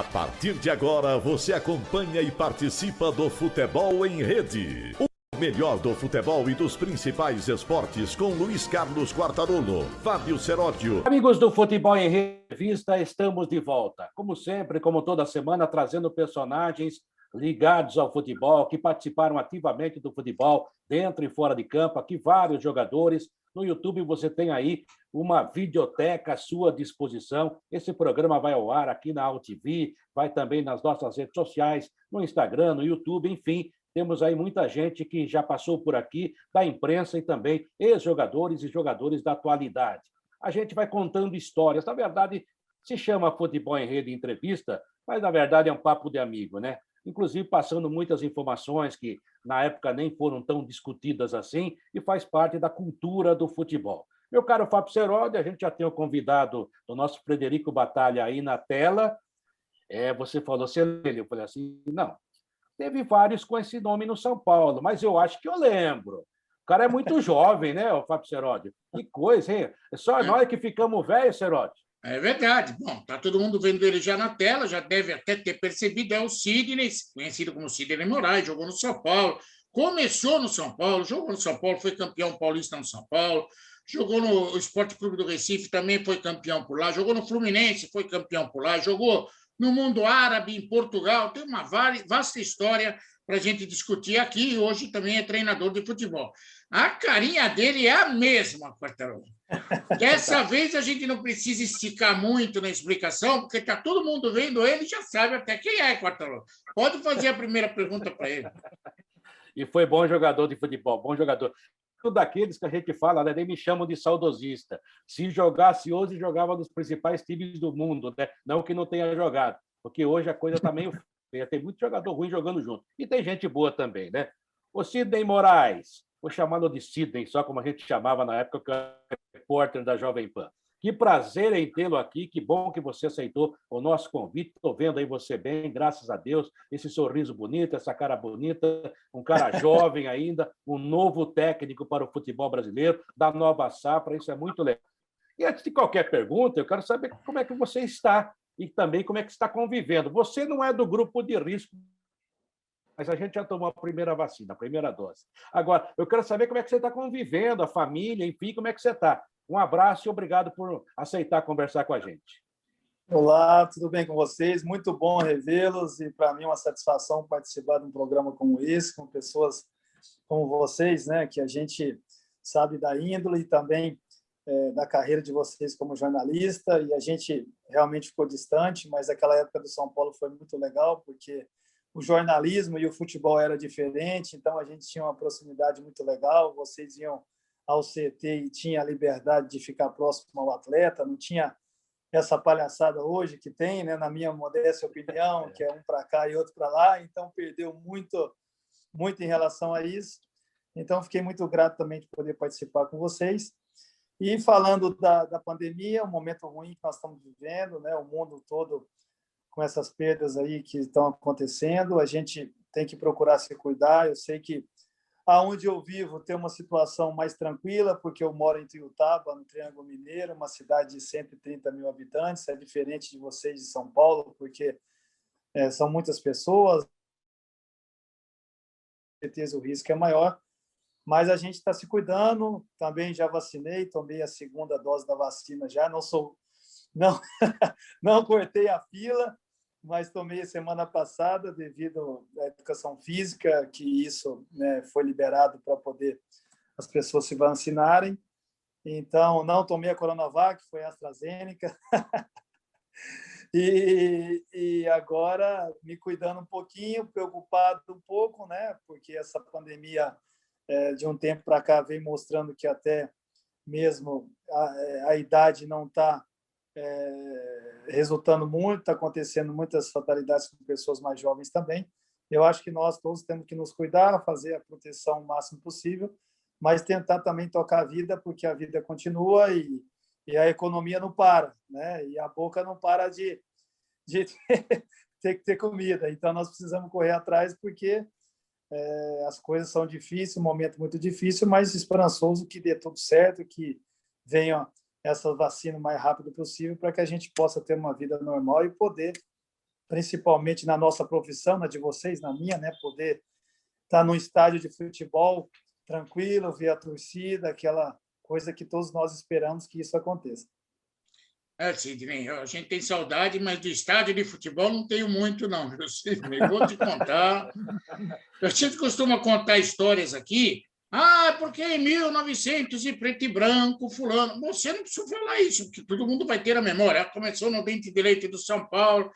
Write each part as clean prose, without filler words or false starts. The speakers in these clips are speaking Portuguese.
A partir de agora, você acompanha e participa do Futebol em Rede. O melhor do futebol e dos principais esportes com Luiz Carlos Quartarolo, Fábio Seródio. Amigos do Futebol em Revista, estamos de volta. Como sempre, como toda semana, trazendo personagens ligados ao futebol, que participaram ativamente do futebol, dentro e fora de campo, aqui vários jogadores. No YouTube você tem aí uma videoteca à sua disposição. Esse programa vai ao ar aqui na AltV, vai também nas nossas redes sociais, no Instagram, no YouTube, enfim. Temos aí muita gente que já passou por aqui, da imprensa e também ex-jogadores e jogadores da atualidade. A gente vai contando histórias. Na verdade, se chama Futebol em Rede Entrevista, mas, na verdade, é um papo de amigo, né? Inclusive passando muitas informações que, na época, nem foram tão discutidas assim e faz parte da cultura do futebol. Meu caro Fábio Seródio, a gente já tem o convidado do nosso Frederico Batalha aí na tela. Você falou, eu falei assim, não. Teve vários com esse nome no São Paulo, mas eu acho que eu lembro. O cara é muito jovem, né, o Fábio Seródio? Que coisa, hein? É só nós que ficamos velhos, Seródio. É verdade. Bom, tá todo mundo vendo ele já na tela, já deve até ter percebido, é o Sidney, conhecido como Sidney Moraes, jogou no São Paulo, começou no São Paulo, jogou no São Paulo, foi campeão paulista no São Paulo, jogou no Esporte Clube do Recife, também foi campeão por lá, jogou no Fluminense, foi campeão por lá, jogou no mundo árabe, em Portugal, tem uma vasta história para a gente discutir aqui, e hoje também é treinador de futebol. A carinha dele é a mesma, Quartarolo. Dessa vez a gente não precisa esticar muito na explicação, porque está todo mundo vendo ele e já sabe até quem é, Quartarolo. Pode fazer a primeira pergunta para ele. E foi bom jogador de futebol, bom jogador. Tudo daqueles que a gente fala, né, nem me chamam de saudosista. Se jogasse hoje, jogava nos principais times do mundo, né? Não que não tenha jogado, porque hoje a coisa está meio feia. Tem muito jogador ruim jogando junto. E tem gente boa também, né? O Sidney Moraes, vou chamá-lo de Sidney, só como a gente chamava na época, que eu era repórter da Jovem Pan. Que prazer em tê-lo aqui, que bom que você aceitou o nosso convite. Estou vendo aí você bem, graças a Deus, esse sorriso bonito, essa cara bonita, um cara jovem ainda, um novo técnico para o futebol brasileiro, da nova safra, isso é muito legal. E antes de qualquer pergunta, eu quero saber como é que você está e também como é que está convivendo. Você não é do grupo de risco, mas a gente já tomou a primeira vacina, a primeira dose. Agora, eu quero saber como é que você está convivendo, a família, enfim, como é que você está. Um abraço e obrigado por aceitar conversar com a gente. Olá, tudo bem com vocês? Muito bom revê-los e para mim é uma satisfação participar de um programa como esse, com pessoas como vocês, né, que a gente sabe da índole e também da carreira de vocês como jornalista, e a gente realmente ficou distante, mas aquela época do São Paulo foi muito legal, porque o jornalismo e o futebol era diferente, então a gente tinha uma proximidade muito legal, vocês iam ao CT e tinha a liberdade de ficar próximo ao atleta, não tinha essa palhaçada hoje que tem, né, na minha modesta opinião, que é um para cá e outro para lá, então perdeu muito, muito em relação a isso. Então, fiquei muito grato também de poder participar com vocês. E falando da pandemia, um momento ruim que nós estamos vivendo, né, o mundo todo com essas perdas aí que estão acontecendo, a gente tem que procurar se cuidar. Eu sei que aonde eu vivo tem uma situação mais tranquila, porque eu moro em Tuiutaba, no Triângulo Mineiro, uma cidade de 130 mil habitantes, é diferente de vocês de São Paulo, porque são muitas pessoas, com certeza o risco é maior, mas a gente está se cuidando, também já vacinei, tomei a segunda dose da vacina já, não cortei a fila, mas tomei semana passada devido à educação física, que isso, né, foi liberado para poder as pessoas se vacinarem. Então, não tomei a Coronavac, foi a AstraZeneca. E agora me cuidando um pouquinho, preocupado um pouco, né, porque essa pandemia de um tempo para cá vem mostrando que até mesmo a idade não está resultando muito, está acontecendo muitas fatalidades com pessoas mais jovens também. Eu acho que nós todos temos que nos cuidar, fazer a proteção o máximo possível, mas tentar também tocar a vida, porque a vida continua e a economia não para, né? E a boca não para de ter que ter comida. Então, nós precisamos correr atrás, porque as coisas são difíceis, um momento muito difícil, mas esperançoso que dê tudo certo, que venha essa vacina o mais rápido possível para que a gente possa ter uma vida normal e poder principalmente na nossa profissão, na de vocês, na minha, né? Poder estar num estádio de futebol tranquilo, ver a torcida, aquela coisa que todos nós esperamos que isso aconteça. Sidney, a gente tem saudade, mas do estádio de futebol não tenho muito, não, viu, Sidney? Vou te contar. A gente costuma contar histórias aqui. Porque em 1900 e preto e branco, fulano. Você não precisa falar isso, porque todo mundo vai ter a memória. Começou no dente de leite do São Paulo.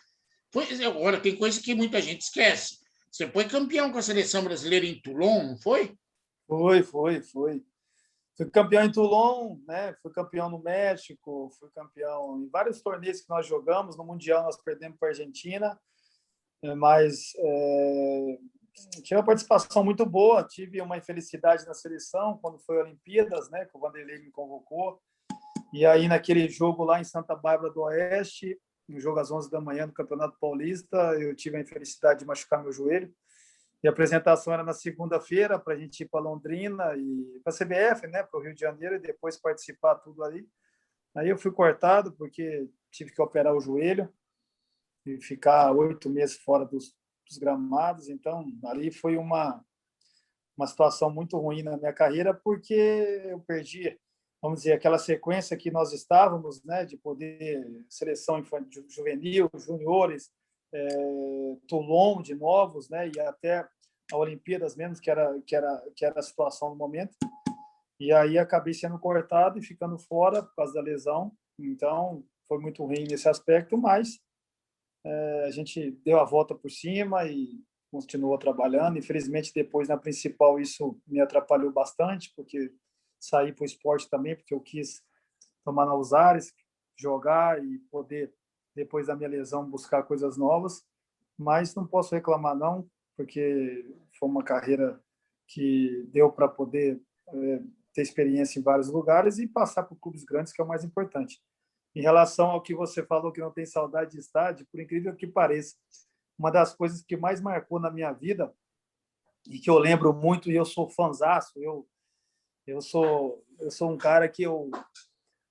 Agora, tem coisa que muita gente esquece. Você foi campeão com a seleção brasileira em Toulon, não foi? Foi. Fui campeão em Toulon, né? Fui campeão no México, fui campeão em vários torneios que nós jogamos. No Mundial nós perdemos para a Argentina, mas tive uma participação muito boa. Tive uma infelicidade na seleção quando foi Olimpíadas, né? Que o Vanderlei me convocou. E aí naquele jogo lá em Santa Bárbara do Oeste, no jogo às 11 da manhã do Campeonato Paulista, eu tive a infelicidade de machucar meu joelho. E a apresentação era na segunda-feira para a gente ir para Londrina e para a CBF, né, para o Rio de Janeiro, e depois participar tudo ali. Aí eu fui cortado porque tive que operar o joelho e ficar 8 meses fora dos gramados. Então, ali foi uma situação muito ruim na minha carreira, porque eu perdi, vamos dizer, aquela sequência que nós estávamos, né, de poder seleção infantil, juvenil, juniores, Toulon de novos, né, e até a Olimpíadas mesmo, que era a situação no momento. E aí acabei sendo cortado e ficando fora por causa da lesão. Então, foi muito ruim nesse aspecto, mas a gente deu a volta por cima e continuou trabalhando. Infelizmente, depois na principal, isso me atrapalhou bastante, porque saí para o esporte também, porque eu quis tomar novos ares, jogar e poder, depois da minha lesão, buscar coisas novas. Mas não posso reclamar, não, porque foi uma carreira que deu para poder ter experiência em vários lugares e passar por clubes grandes, que é o mais importante. Em relação ao que você falou, que não tem saudade de estádio, por incrível que pareça, uma das coisas que mais marcou na minha vida e que eu lembro muito, e eu sou fãzaço, eu sou um cara que eu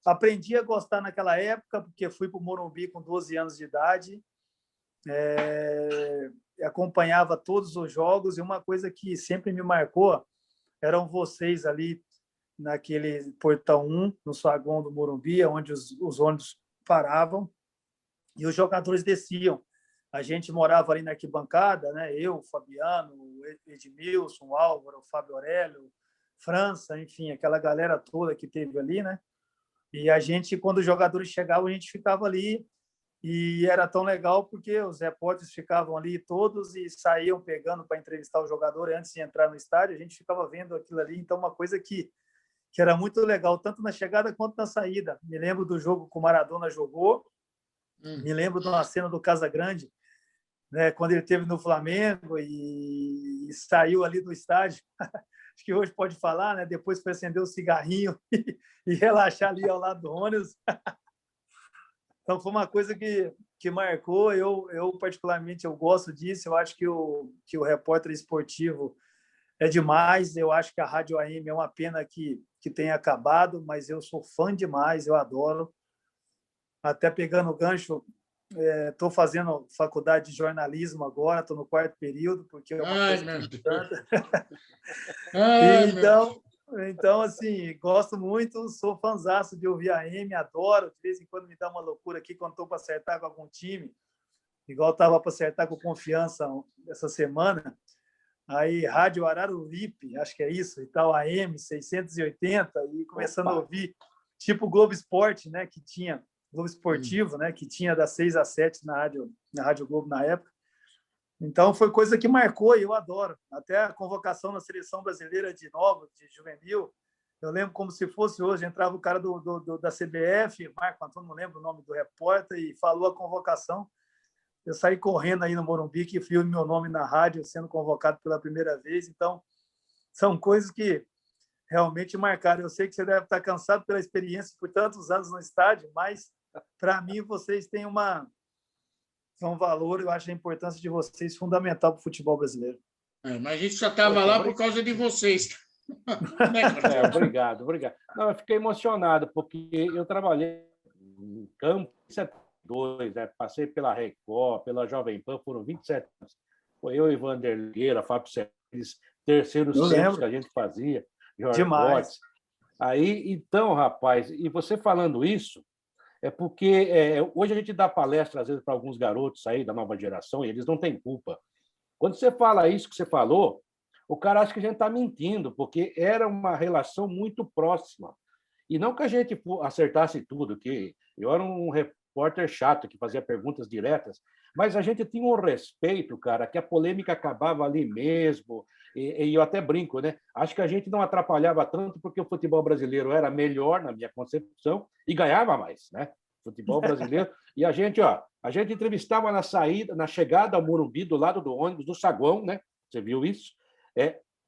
aprendi a gostar naquela época, porque fui para o Morumbi com 12 anos de idade, acompanhava todos os jogos, e uma coisa que sempre me marcou eram vocês ali naquele portão 1, no saguão do Morumbi, onde os ônibus paravam e os jogadores desciam. A gente morava ali na arquibancada, né? Eu, o Fabiano, o Edmilson, o Álvaro, o Fábio Aurélio, França, enfim, aquela galera toda que teve ali, né? E a gente, quando os jogadores chegavam, a gente ficava ali, e era tão legal porque os repórteres ficavam ali todos e saíam pegando para entrevistar o jogador antes de entrar no estádio. A gente ficava vendo aquilo ali. Então, uma coisa que era muito legal, tanto na chegada quanto na saída. Me lembro do jogo que o Maradona jogou, me lembro de uma cena do Casagrande, né, quando ele esteve no Flamengo e saiu ali do estádio. Acho que hoje pode falar, né? Depois foi acender o cigarrinho e relaxar ali ao lado do ônibus. Então, foi uma coisa que marcou. Eu, particularmente, eu gosto disso. Eu acho que o repórter esportivo é demais. Eu acho que a Rádio AM é uma pena que tenha acabado, mas eu sou fã demais, eu adoro. Até pegando o gancho, estou fazendo faculdade de jornalismo agora, estou no 4º período, porque é uma coisa que me encanta. Então, assim, gosto muito, sou fãzaço de ouvir a AM, adoro. De vez em quando me dá uma loucura aqui quando estou para acertar com algum time, igual estava para acertar com Confiança essa semana. Aí, Rádio Araruripe, acho que é isso, e tal, AM 680, e começando a ouvir, tipo Globo Esporte, né, que tinha, Globo Esportivo, né, que tinha das 6 às 7 na Rádio Globo na época. Então, foi coisa que marcou e eu adoro. Até a convocação na seleção brasileira de novo, de juvenil, eu lembro como se fosse hoje, entrava o cara da CBF, Marco Antônio, não lembro o nome do repórter, e falou a convocação. Eu saí correndo aí no Morumbi, que fui o meu nome na rádio, sendo convocado pela primeira vez. Então, são coisas que realmente marcaram. Eu sei que você deve estar cansado pela experiência por tantos anos no estádio, mas, para mim, vocês têm um valor, eu acho a importância de vocês fundamental para o futebol brasileiro. Mas a gente só estava lá por causa de vocês. Obrigado. Não, eu fiquei emocionado, porque eu trabalhei em campo, 2, né? Passei pela Record, pela Jovem Pan, foram 27 anos. Foi eu e Vanderlei, Fábio Ceres, terceiros tempos que a gente fazia, Jorge Botes. Aí, então, rapaz, e você falando isso, é porque hoje a gente dá palestra, às vezes, para alguns garotos aí da nova geração, e eles não têm culpa. Quando você fala isso que você falou, o cara acha que a gente está mentindo, porque era uma relação muito próxima. E não que a gente acertasse tudo, que eu era um repórter chato que fazia perguntas diretas, mas a gente tinha um respeito, cara, que a polêmica acabava ali mesmo. E eu até brinco, né? Acho que a gente não atrapalhava tanto porque o futebol brasileiro era melhor, na minha concepção, e ganhava mais, né? Futebol brasileiro. E a gente entrevistava na saída, na chegada ao Morumbi, do lado do ônibus, do saguão, né? Você viu isso?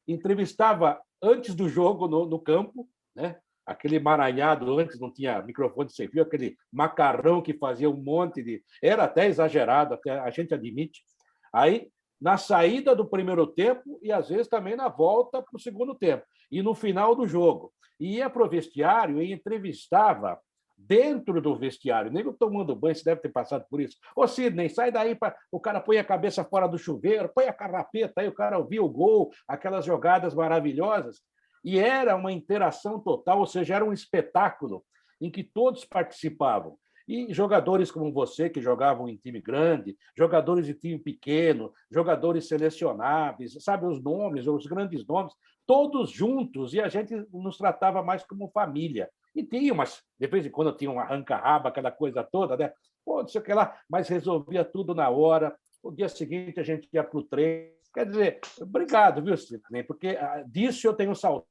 Entrevistava antes do jogo no campo, né? Aquele emaranhado antes, não tinha microfone sem fio, aquele macarrão que fazia um monte de... Era até exagerado, até a gente admite. Aí, na saída do primeiro tempo e, às vezes, também na volta para o segundo tempo. E no final do jogo. E ia para o vestiário e entrevistava dentro do vestiário, nem tomando banho, você deve ter passado por isso. Ô, Sidney, sai daí, o cara põe a cabeça fora do chuveiro, põe a carrapeta, aí o cara ouvia o gol, aquelas jogadas maravilhosas. E era uma interação total, ou seja, era um espetáculo em que todos participavam. E jogadores como você, que jogavam em time grande, jogadores de time pequeno, jogadores selecionáveis, sabe, os nomes, os grandes nomes, todos juntos, e a gente nos tratava mais como família. E tinha de vez em quando tinha um arranca-raba, aquela coisa toda, né? Pô, não sei o que lá, mas resolvia tudo na hora. O dia seguinte a gente ia para o treino. Quer dizer, obrigado, viu, Sidney? Porque disso eu tenho saudade,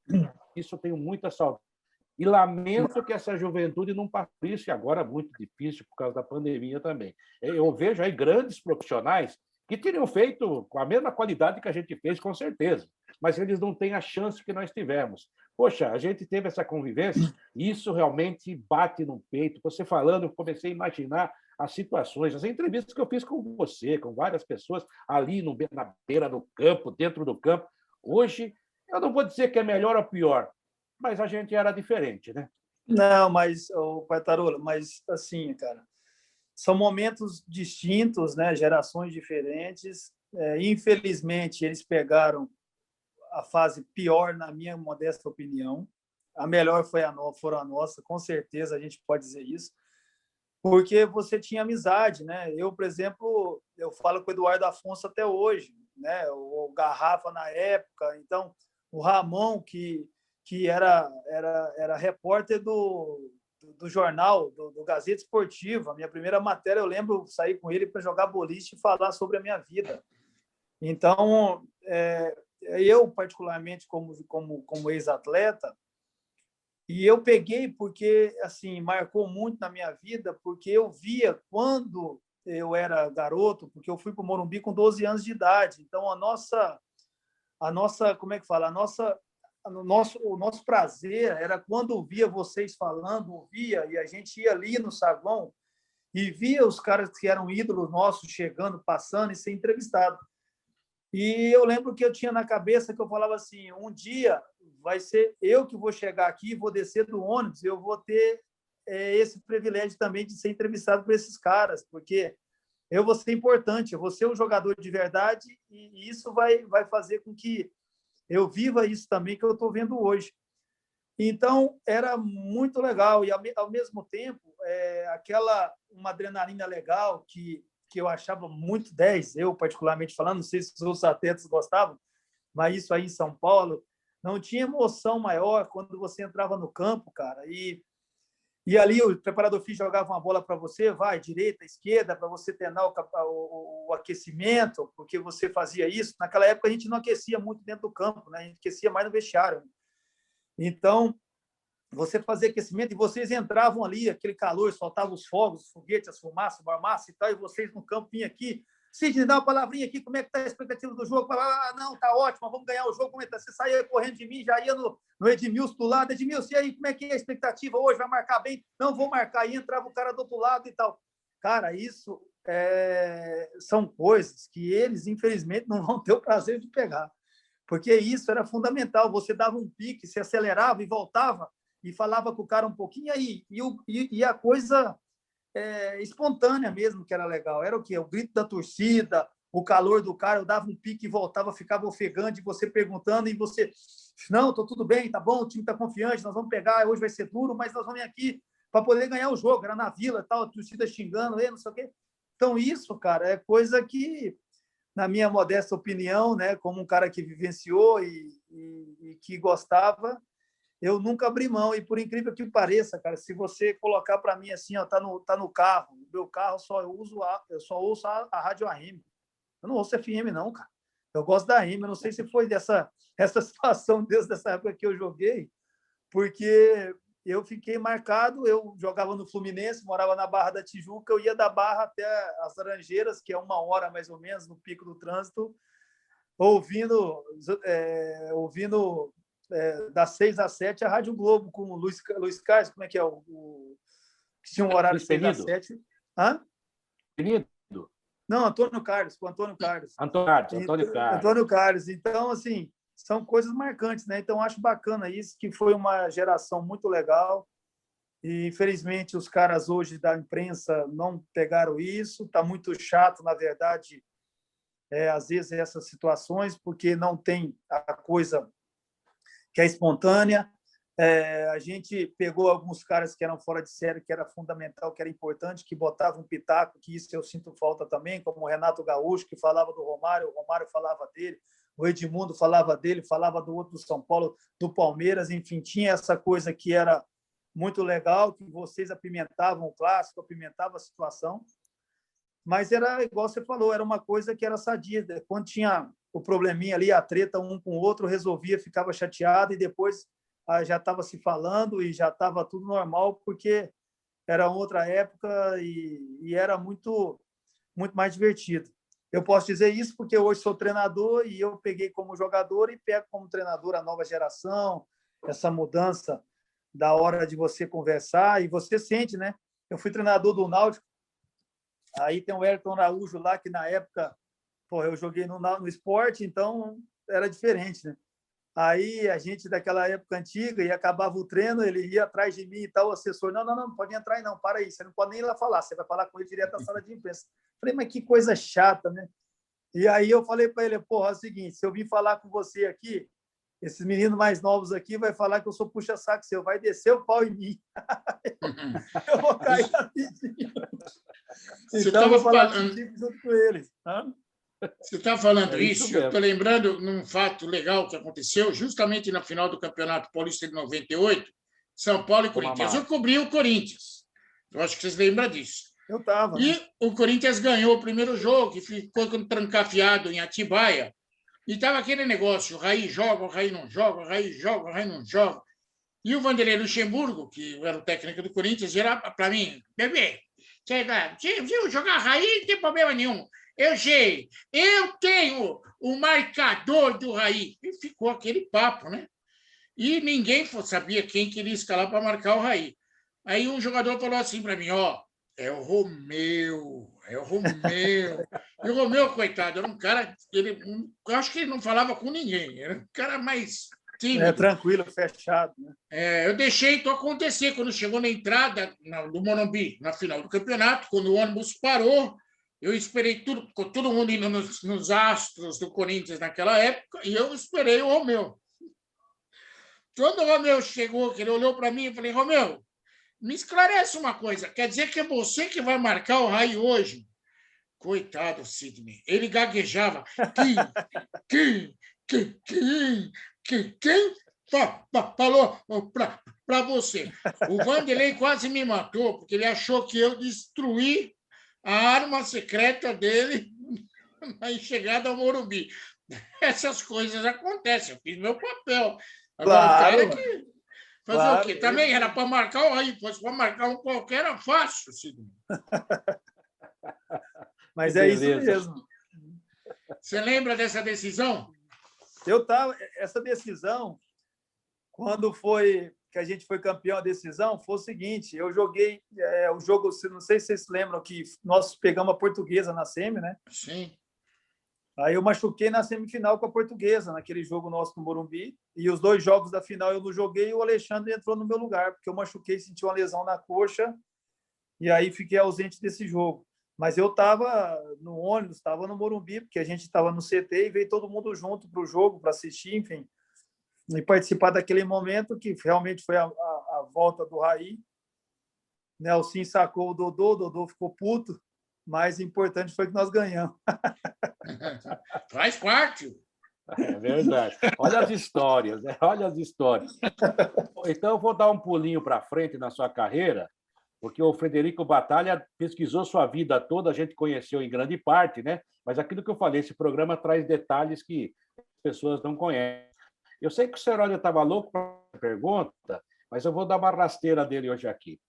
disso eu tenho muita saudade. E lamento que essa juventude não passe por isso, e agora é muito difícil por causa da pandemia também. Eu vejo aí grandes profissionais que teriam feito com a mesma qualidade que a gente fez, com certeza, mas eles não têm a chance que nós tivemos. Poxa, a gente teve essa convivência e isso realmente bate no peito. Você falando, eu comecei a imaginar as situações, as entrevistas que eu fiz com você, com várias pessoas ali na beira do campo, dentro do campo. Hoje, eu não vou dizer que é melhor ou pior, mas a gente era diferente, né? Não, mas, Quartarolo, mas assim, cara, são momentos distintos, né? Gerações diferentes. Infelizmente, eles pegaram a fase pior, na minha modesta opinião. A melhor foram a nossa, com certeza a gente pode dizer isso, porque você tinha amizade, né? Eu, por exemplo, eu falo com o Eduardo Afonso até hoje, né? O Garrafa na época, então o Ramon, que era repórter do jornal, do Gazeta Esportiva. A minha primeira matéria, eu lembro, sair com ele para jogar boliche e falar sobre a minha vida. Então, eu, particularmente, como ex-atleta, e eu peguei porque, assim, marcou muito na minha vida, porque eu via quando eu era garoto, porque eu fui para o Morumbi com 12 anos de idade. Então, a nossa como é que fala? O nosso prazer era quando via vocês falando, ouvia, e a gente ia ali no saguão e via os caras que eram ídolos nossos chegando, passando e ser entrevistado. E eu lembro que eu tinha na cabeça que eu falava assim, um dia vai ser eu que vou chegar aqui, vou descer do ônibus, eu vou ter esse privilégio também de ser entrevistado por esses caras, porque eu vou ser importante, eu vou ser um jogador de verdade e isso vai fazer com que eu viva isso também que eu estou vendo hoje. Então, era muito legal e, ao mesmo tempo, uma adrenalina legal que eu achava muito 10, eu particularmente falando, não sei se os outros atletas gostavam, mas isso aí em São Paulo, não tinha emoção maior quando você entrava no campo, cara, e ali o preparador físico jogava uma bola para você, vai, direita, esquerda, para você treinar o aquecimento, porque você fazia isso. Naquela época a gente não aquecia muito dentro do campo, né? A gente aquecia mais no vestiário. Então, você fazia aquecimento e vocês entravam ali, aquele calor, soltava os fogos, os foguetes, as fumaças, a massa e tal, e vocês no campo vinham aqui. Sidney, dá uma palavrinha aqui, como é que está a expectativa do jogo? Não, tá ótimo, vamos ganhar o jogo. Como é que tá? Você saía correndo de mim, já ia no Edmilson do lado. Edmilson, e aí, como é que é a expectativa hoje? Vai marcar bem? Não, vou marcar. E entrava o cara do outro lado e tal. Cara, isso são coisas que eles, infelizmente, não vão ter o prazer de pegar. Porque isso era fundamental. Você dava um pique, se acelerava e voltava e falava com o cara um pouquinho aí. E a coisa espontânea mesmo, que era legal. Era o quê? O grito da torcida, o calor do cara, eu dava um pique e voltava, ficava ofegante, você perguntando, e você, não, tô tudo bem, tá bom, o time tá confiante, nós vamos pegar, hoje vai ser duro, mas nós vamos vir aqui para poder ganhar o jogo. Era na Vila, tal, a torcida xingando, não sei o quê. Então, isso, cara, é coisa que, na minha modesta opinião, né, como um cara que vivenciou e que gostava, eu nunca abri mão. E, por incrível que pareça, cara, se você colocar para mim assim, ó, tá no carro, o meu carro eu só ouço a rádio AM. Eu não ouço FM, não, cara. Eu gosto da AM. Eu não sei se foi essa situação desde essa época que eu joguei, porque eu fiquei marcado. Eu jogava no Fluminense, morava na Barra da Tijuca, eu ia da Barra até as Laranjeiras, que é 1 hora mais ou menos, no pico do trânsito, ouvindo das 6 às 7 a Rádio Globo, com o Luiz Carlos, como é que é? Que tinha um horário de 6 às 7. Hã? Querido. Não, Antônio Carlos, com Antônio Carlos. Antônio Carlos. Então, assim, são coisas marcantes, né? Então, acho bacana isso, que foi uma geração muito legal. E, infelizmente, os caras hoje da imprensa não pegaram isso. Está muito chato, na verdade, às vezes, essas situações, porque não tem a coisa que é espontânea. A gente pegou alguns caras que eram fora de série, que era fundamental, que era importante, que botavam um pitaco, que isso eu sinto falta também, como o Renato Gaúcho, que falava do Romário, o Romário falava dele, o Edmundo falava dele, falava do outro do São Paulo, do Palmeiras, enfim, tinha essa coisa que era muito legal, que vocês apimentavam o clássico, apimentavam a situação, mas era, igual você falou, era uma coisa que era sadia. Quando tinha o probleminha ali, a treta um com o outro, resolvia, ficava chateado, e depois já estava se falando e já estava tudo normal, porque era outra época e era muito, muito mais divertido. Eu posso dizer isso porque hoje sou treinador e eu peguei como jogador e pego como treinador a nova geração, essa mudança da hora de você conversar, e você sente, né? Eu fui treinador do Náutico, aí tem o Ayrton Araújo lá, que na época, eu joguei no esporte, então era diferente, né? Aí a gente, daquela época antiga, e acabava o treino, ele ia atrás de mim e tal, o assessor, não pode entrar aí não, para aí, você não pode nem ir lá falar, você vai falar com ele direto na sala de imprensa. Falei, mas que coisa chata, né? E aí eu falei para ele, é o seguinte, se eu vim falar com você aqui, esses meninos mais novos aqui vai falar que eu sou puxa-saco seu, vai descer o pau em mim. Eu vou cair rapidinho. Então eu vou falar junto com eles. Você está falando isso, eu estou lembrando num fato legal que aconteceu justamente na final do Campeonato Paulista de 98, São Paulo e Corinthians. Eu cobri o Corinthians. Eu acho que vocês lembram disso. Eu estava. E o Corinthians ganhou o primeiro jogo, que ficou trancafiado em Atibaia. E estava aquele negócio, o Raí joga, o Raí não joga, o Raí joga, o Raí não joga. E o Vanderlei Luxemburgo, que era o técnico do Corinthians, era para mim, bebê, se jogar Raí, não tem problema nenhum. Eu sei, eu tenho o marcador do Raí. E ficou aquele papo, né? E ninguém sabia quem queria escalar para marcar o Raí. Aí um jogador falou assim para mim, é o Romeu. E o Romeu, coitado, era um cara, eu acho que ele não falava com ninguém, era um cara mais tímido. Tranquilo, fechado. Né? Eu deixei isso acontecer quando chegou na entrada do Morumbi, na final do campeonato, quando o ônibus parou. Eu esperei todo mundo indo nos astros do Corinthians naquela época, e eu esperei o Romeu. Quando o Romeu chegou, que ele olhou para mim e falei, Romeu, me esclarece uma coisa, quer dizer que é você que vai marcar o Raí hoje? Coitado, Sidney, ele gaguejava. Quem falou para você? O Vanderlei quase me matou, porque ele achou que eu destruí a arma secreta dele na chegada ao Morumbi. Essas coisas acontecem, eu fiz meu papel. Agora, claro, o cara que fazer o quê? Também era para marcar o Raí, fosse para marcar um qualquer, era fácil, Sidney. Mas é isso mesmo. Você lembra dessa decisão? Essa decisão, quando foi que a gente foi campeão, a decisão foi o seguinte, eu joguei o jogo, não sei se vocês se lembram que nós pegamos a Portuguesa na semi, né? Sim. Aí eu machuquei na semifinal com a Portuguesa, naquele jogo nosso no Morumbi, e os 2 jogos da final eu não joguei e o Alexandre entrou no meu lugar, porque eu machuquei, senti uma lesão na coxa, e aí fiquei ausente desse jogo. Mas eu estava no ônibus, estava no Morumbi, porque a gente estava no CT e veio todo mundo junto para o jogo, para assistir, enfim, e participar daquele momento que realmente foi a volta do Raí. Nelson sacou o Dodô ficou puto, mas o importante foi que nós ganhamos. Faz parte. É verdade. Olha as histórias, né? Olha as histórias. Então, eu vou dar um pulinho para frente na sua carreira, porque o Frederico Batalha pesquisou sua vida toda, a gente conheceu em grande parte, né? Mas aquilo que eu falei, esse programa traz detalhes que as pessoas não conhecem. Eu sei que o Seródio estava louco para a pergunta, mas eu vou dar uma rasteira dele hoje aqui.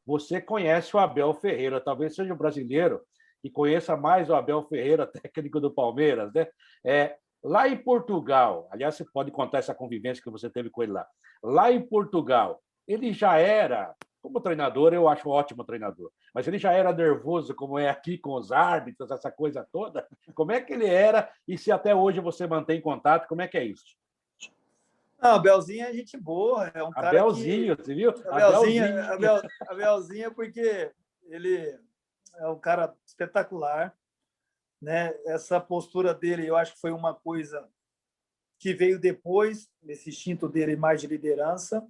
Você conhece o Abel Ferreira, talvez seja o brasileiro que conheça mais o Abel Ferreira, técnico do Palmeiras, né? Lá em Portugal, aliás, você pode contar essa convivência que você teve com ele lá. Lá em Portugal, ele já era, como treinador, eu acho um ótimo treinador, mas ele já era nervoso, como é aqui com os árbitros, essa coisa toda. Como é que ele era e se até hoje você mantém contato, como é que é isso? Não, Abelzinho é gente boa, é um cara Abelzinho, que... você viu? Abelzinho é porque ele é um cara espetacular, né? Essa postura dele, eu acho que foi uma coisa que veio depois, esse instinto dele mais de liderança,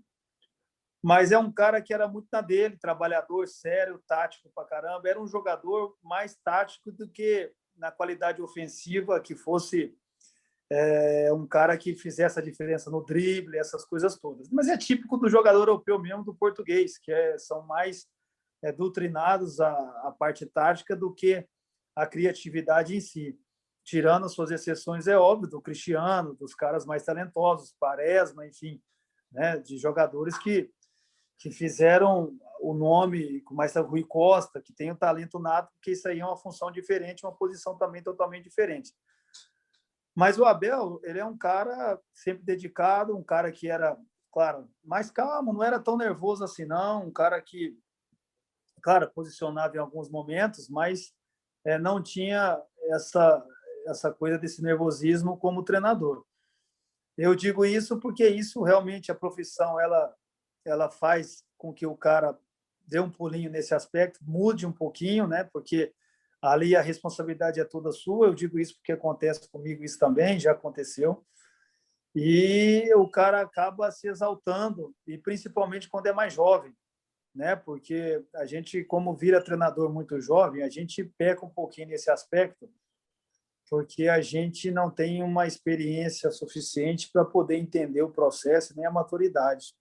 mas é um cara que era muito na dele, trabalhador, sério, tático pra caramba, era um jogador mais tático do que na qualidade ofensiva, que fosse um cara que fizesse a diferença no drible, essas coisas todas. Mas é típico do jogador europeu mesmo, do português, que são mais doutrinados a parte tática do que a criatividade em si. Tirando as suas exceções, é óbvio, do Cristiano, dos caras mais talentosos, Quaresma, enfim, né, de jogadores que fizeram o nome, como mais Rui Costa, que tem o talento nato, porque isso aí é uma função diferente, uma posição também totalmente diferente. Mas o Abel, ele é um cara sempre dedicado, um cara que era, claro, mais calmo, não era tão nervoso assim, não, um cara que, claro, posicionava em alguns momentos, mas não tinha essa coisa desse nervosismo como treinador. Eu digo isso porque isso realmente, a profissão, ela faz com que o cara dê um pulinho nesse aspecto, mude um pouquinho, né? Porque ali a responsabilidade é toda sua. Eu digo isso porque acontece comigo isso também, já aconteceu. E o cara acaba se exaltando, e principalmente quando é mais jovem, né? Porque a gente, como vira treinador muito jovem, a gente peca um pouquinho nesse aspecto, porque a gente não tem uma experiência suficiente para poder entender o processo, nem a maturidade.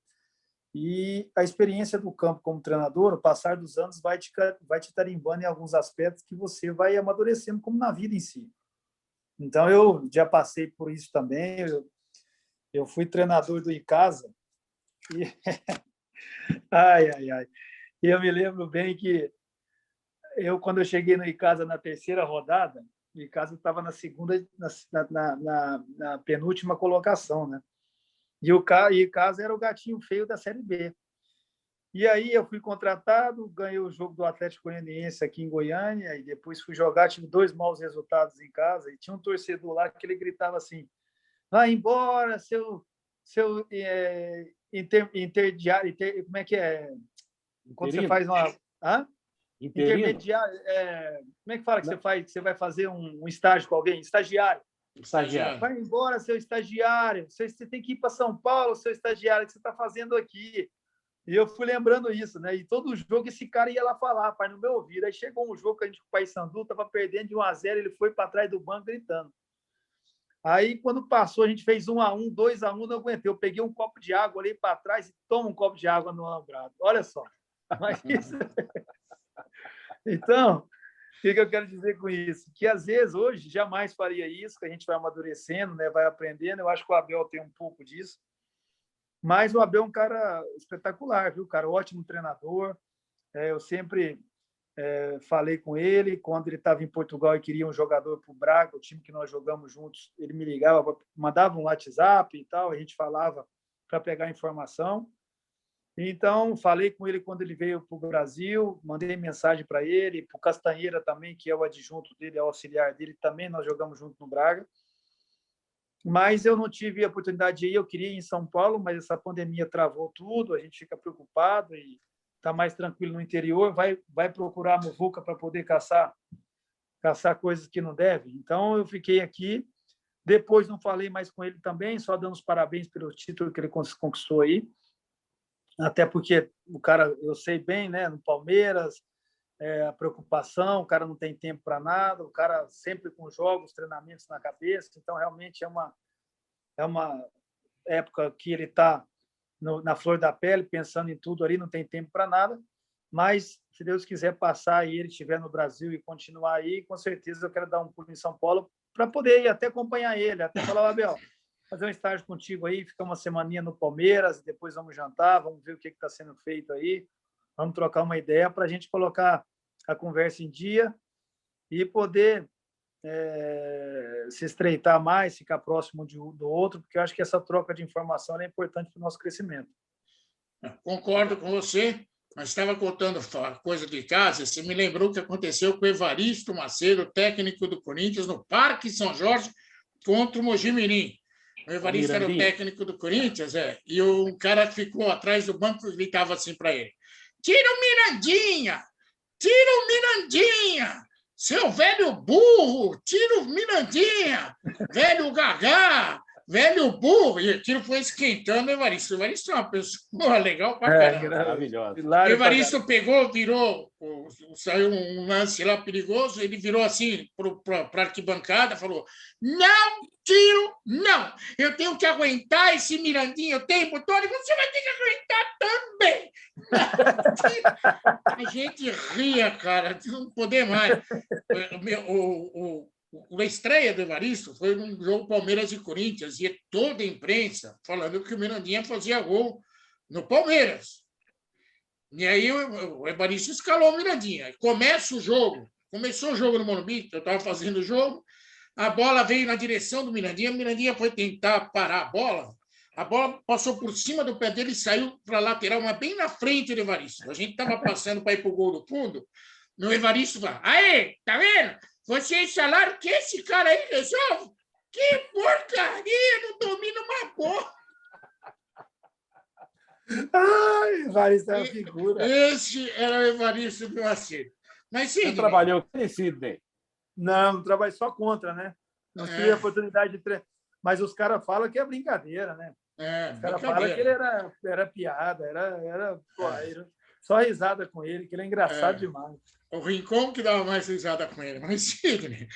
E a experiência do campo como treinador, o passar dos anos vai te tarimbando em alguns aspectos que você vai amadurecendo, como na vida em si. Então, eu já passei por isso também. Eu fui treinador do Icasa. E... ai. E eu me lembro bem que quando eu cheguei no Icasa na terceira rodada, o Icasa estava na segunda, na penúltima colocação, né? E o Icasa era o gatinho feio da Série B. E aí eu fui contratado, ganhei o jogo do Atlético Goianiense aqui em Goiânia, e depois fui jogar, tive 2 maus resultados em casa, e tinha um torcedor lá que ele gritava assim: vai embora, seu interdiário, como é que é? Quando você faz uma... intermediário, como é que fala que você faz, que você vai fazer um estágio com alguém? Estagiário. Vai embora, seu estagiário. Você tem que ir para São Paulo, seu estagiário, que você está fazendo aqui. E eu fui lembrando isso, né? E todo jogo esse cara ia lá falar, pai, no meu ouvido. Aí chegou um jogo que a gente com o Paysandu estava perdendo de 1-0, ele foi para trás do banco gritando. Aí, quando passou, a gente fez 1-1, 2-1, não aguentei. Eu peguei um copo de água, olhei para trás e tomo um copo de água no alambrado. Olha só. Mas isso... Então, o que eu quero dizer com isso? Que, às vezes, hoje, jamais faria isso, que a gente vai amadurecendo, né? Vai aprendendo. Eu acho que o Abel tem um pouco disso. Mas o Abel é um cara espetacular, viu, cara? Ótimo treinador. Eu sempre falei com ele, quando ele estava em Portugal e queria um jogador para o Braga, o time que nós jogamos juntos, ele me ligava, mandava um WhatsApp e tal, a gente falava para pegar informação. Então, falei com ele quando ele veio para o Brasil, mandei mensagem para ele, para o Castanheira também, que é o adjunto dele, é o auxiliar dele, também nós jogamos junto no Braga. Mas eu não tive a oportunidade de ir, eu queria ir em São Paulo, mas essa pandemia travou tudo, a gente fica preocupado tá mais tranquilo no interior, vai procurar a muvuca para poder caçar coisas que não deve. Então, eu fiquei aqui. Depois não falei mais com ele também, só dando os parabéns pelo título que ele conquistou aí. Até porque o cara, eu sei bem, né, no Palmeiras, a preocupação, o cara não tem tempo para nada, o cara sempre com jogos, treinamentos na cabeça. Então, realmente é uma época que ele está na flor da pele, pensando em tudo ali, não tem tempo para nada. Mas, se Deus quiser passar e ele estiver no Brasil e continuar aí, com certeza eu quero dar um pulo em São Paulo para poder ir até acompanhar ele, até falar, Abel, fazer um estágio contigo aí, ficar uma semaninha no Palmeiras, depois vamos jantar, vamos ver o que está sendo feito aí, vamos trocar uma ideia para a gente colocar a conversa em dia e poder se estreitar mais, ficar próximo do outro, porque eu acho que essa troca de informação é importante para o nosso crescimento. Concordo com você, mas estava contando coisa de casa, você me lembrou o que aconteceu com o Evaristo Macedo, técnico do Corinthians, no Parque São Jorge, contra o Mojimirim. O Evaristo era o técnico do Corinthians, e o cara ficou atrás do banco e gritava assim para ele: tira o Mirandinha! Tira o Mirandinha! Seu velho burro! Tira o Mirandinha! Velho gagá! Velho burro! E aquilo foi esquentando o Evaristo. O Evaristo é uma pessoa legal pra caramba. Maravilhoso. O Evaristo pegou, virou, saiu um lance lá perigoso, ele virou assim para a arquibancada, falou: não tiro, não! Eu tenho que aguentar esse Mirandinha o tempo todo, e você vai ter que aguentar também! A gente ria, cara, de não poder mais. A estreia do Evaristo foi num jogo Palmeiras e Corinthians, e toda a imprensa falando que o Mirandinha fazia gol no Palmeiras. E aí o Evaristo escalou o Mirandinha. Começou o jogo no Morumbi, eu estava fazendo o jogo, a bola veio na direção do Mirandinha, o Mirandinha foi tentar parar a bola passou por cima do pé dele e saiu para a lateral, mas bem na frente do Evaristo. A gente estava passando para ir para o gol do fundo, e o Evaristo fala: aê, tá vendo? Vocês falaram que esse cara aí resolve? Que porcaria, não domina uma bola. Ai, Evaristo é uma figura. Esse era o Evaristo Macedo. Mas sim. Você trabalhou com ele, Sidney? Não trabalhei só contra, né? Não tive a oportunidade de treinar. Mas os caras falam que é brincadeira, né? Os caras falam que ele era piada, era só risada com ele, que ele é engraçado demais. O Rincon que dava mais risada com ele. Mas, Sidney,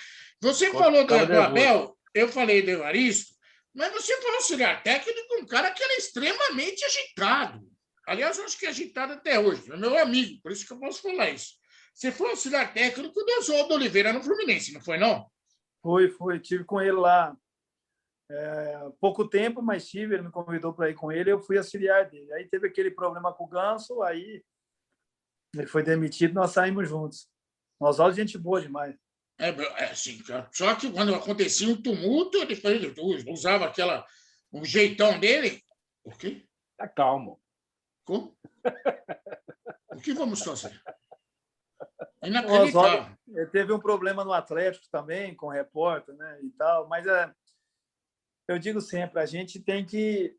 você falou do Abel, eu falei do Evaristo, mas você foi auxiliar técnico, um cara que era extremamente agitado. Aliás, eu acho que é agitado até hoje. É meu amigo, por isso que eu posso falar isso. Você foi auxiliar técnico do Oswaldo Oliveira no Fluminense, não foi, não? Foi. Tive com ele lá pouco tempo, mas tive. Ele me convidou para ir com ele, eu fui auxiliar dele. Aí teve aquele problema com o Ganso, aí ele foi demitido, nós saímos juntos. O Oswaldo, gente boa demais. Assim, só que quando acontecia um tumulto, ele usava um jeitão dele. O quê? Tá calmo. Como? O que vamos fazer? Inacreditável. Ele teve um problema no Atlético também, com o repórter, né, e tal, mas eu digo sempre, a gente tem que,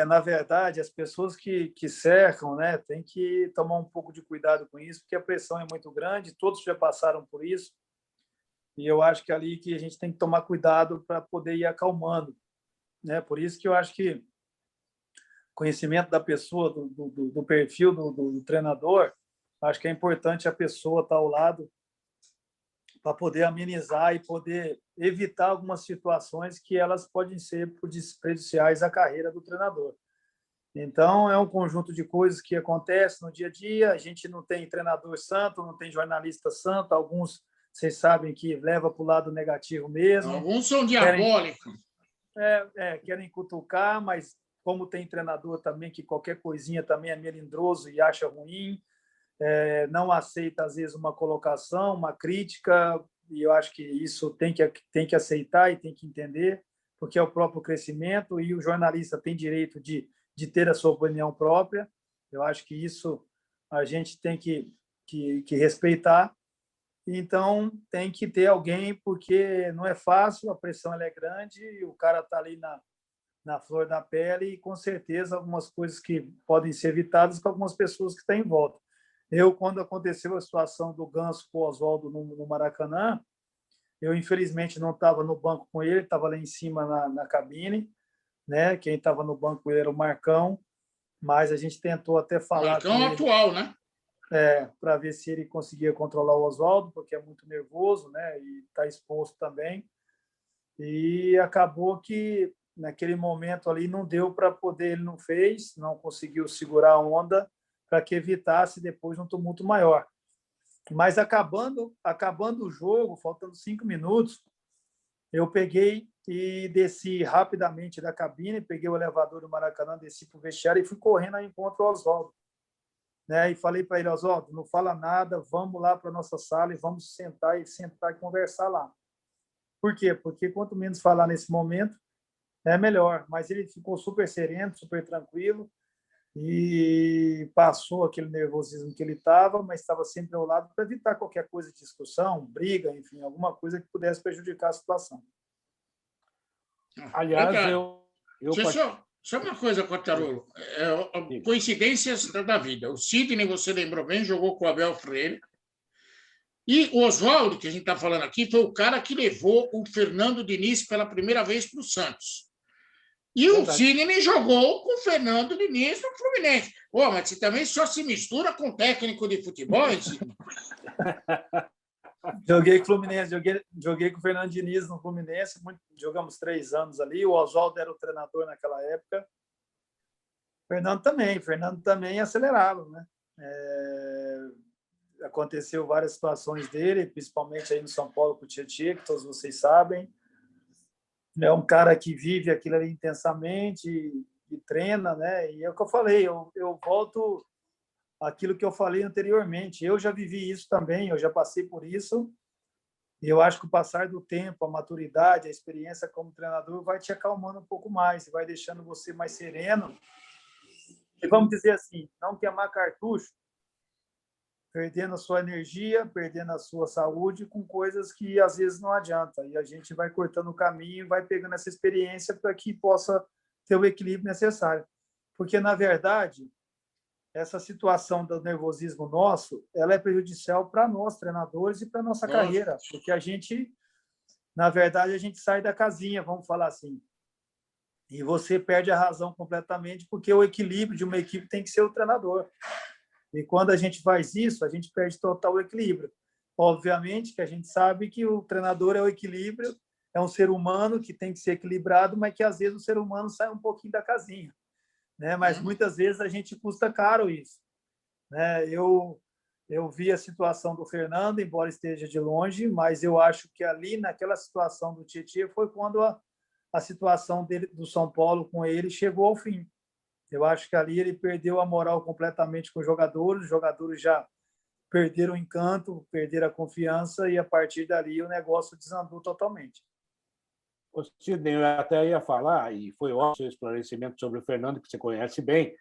na verdade, as pessoas que cercam, né, tem que tomar um pouco de cuidado com isso, porque a pressão é muito grande, todos já passaram por isso, e eu acho que é ali que a gente tem que tomar cuidado para poder ir acalmando, né? Por isso que eu acho que conhecimento da pessoa, do perfil do treinador, acho que é importante a pessoa estar ao lado para poder amenizar e poder evitar algumas situações que elas podem ser prejudiciais à carreira do treinador. Então, é um conjunto de coisas que acontecem no dia a dia. A gente não tem treinador santo, não tem jornalista santo. Alguns, vocês sabem que leva para o lado negativo mesmo. Alguns são diabólicos. Querem cutucar, mas como tem treinador também que qualquer coisinha também é melindroso e acha ruim, não aceita, às vezes, uma colocação, uma crítica, e eu acho que isso tem que aceitar e tem que entender, porque é o próprio crescimento e o jornalista tem direito de ter a sua opinião própria. Eu acho que isso a gente tem que respeitar. Então, tem que ter alguém, porque não é fácil, a pressão ela é grande, o cara está ali na flor da pele e, com certeza, algumas coisas que podem ser evitadas com algumas pessoas que estão em volta. Eu, quando aconteceu a situação do Ganso com o Oswaldo no Maracanã, eu, infelizmente, não estava no banco com ele, estava lá em cima na cabine, né? Quem estava no banco com ele era o Marcão, mas a gente tentou até falar Marcão com ele, atual, né? para ver se ele conseguia controlar o Oswaldo, porque é muito nervoso, né? E está exposto também. E acabou que, naquele momento ali, não deu para poder, ele não fez, não conseguiu segurar a onda para que evitasse depois um tumulto maior. Mas acabando o jogo, faltando 5 minutos, eu peguei e desci rapidamente da cabine, peguei o elevador do Maracanã, desci para o vestiário e fui correndo ao encontro do Oswaldo. Né? E falei para ele: Oswaldo, não fala nada, vamos lá para a nossa sala e vamos sentar e conversar lá. Por quê? Porque quanto menos falar nesse momento, é melhor. Mas ele ficou super sereno, super tranquilo e passou aquele nervosismo que ele estava, mas estava sempre ao lado para evitar qualquer coisa de discussão, briga, enfim, alguma coisa que pudesse prejudicar a situação. Aliás, Só uma coisa, Quartarolo. Coincidências da vida. O Sidney, você lembrou bem, jogou com o Abel Freire. E o Oswaldo, que a gente está falando aqui, foi o cara que levou o Fernando Diniz pela primeira vez para o Santos. E o Sidney jogou com o Fernando Diniz no Fluminense. Pô, mas você também só se mistura com técnico de futebol, hein, Sidney? Joguei com o Fluminense, joguei com o Fernando Diniz no Fluminense, jogamos 3 anos ali. O Oswaldo era o treinador naquela época. Fernando também acelerava, né? Aconteceu várias situações dele, principalmente aí no São Paulo com o Tietchan, que todos vocês sabem. É um cara que vive aquilo ali intensamente e treina, né? E é o que eu falei, eu volto àquilo que eu falei anteriormente. Eu já vivi isso também, eu já passei por isso. E eu acho que o passar do tempo, a maturidade, a experiência como treinador vai te acalmando um pouco mais, vai deixando você mais sereno. E vamos dizer assim, não queimar cartucho, perdendo a sua energia, perdendo a sua saúde com coisas que às vezes não adianta. E a gente vai cortando o caminho, vai pegando essa experiência para que possa ter o equilíbrio necessário. Porque, na verdade, essa situação do nervosismo nosso, ela é prejudicial para nós, treinadores, e para a nossa carreira. Porque a gente, na verdade, a gente sai da casinha, vamos falar assim. E você perde a razão completamente, porque o equilíbrio de uma equipe tem que ser o treinador. E quando a gente faz isso, a gente perde total equilíbrio. Obviamente que a gente sabe que o treinador é o equilíbrio, é um ser humano que tem que ser equilibrado, mas que às vezes o ser humano sai um pouquinho da casinha, né? Mas muitas vezes a gente custa caro isso, né? Eu vi a situação do Fernando, embora esteja de longe, mas eu acho que ali naquela situação do Tietchan foi quando a situação dele, do São Paulo com ele chegou ao fim. Eu acho que ali ele perdeu a moral completamente com os jogadores já perderam o encanto, perderam a confiança e, a partir dali, o negócio desandou totalmente. O Sidney, eu até ia falar, e foi ótimo o seu esclarecimento sobre o Fernando, que você conhece bem.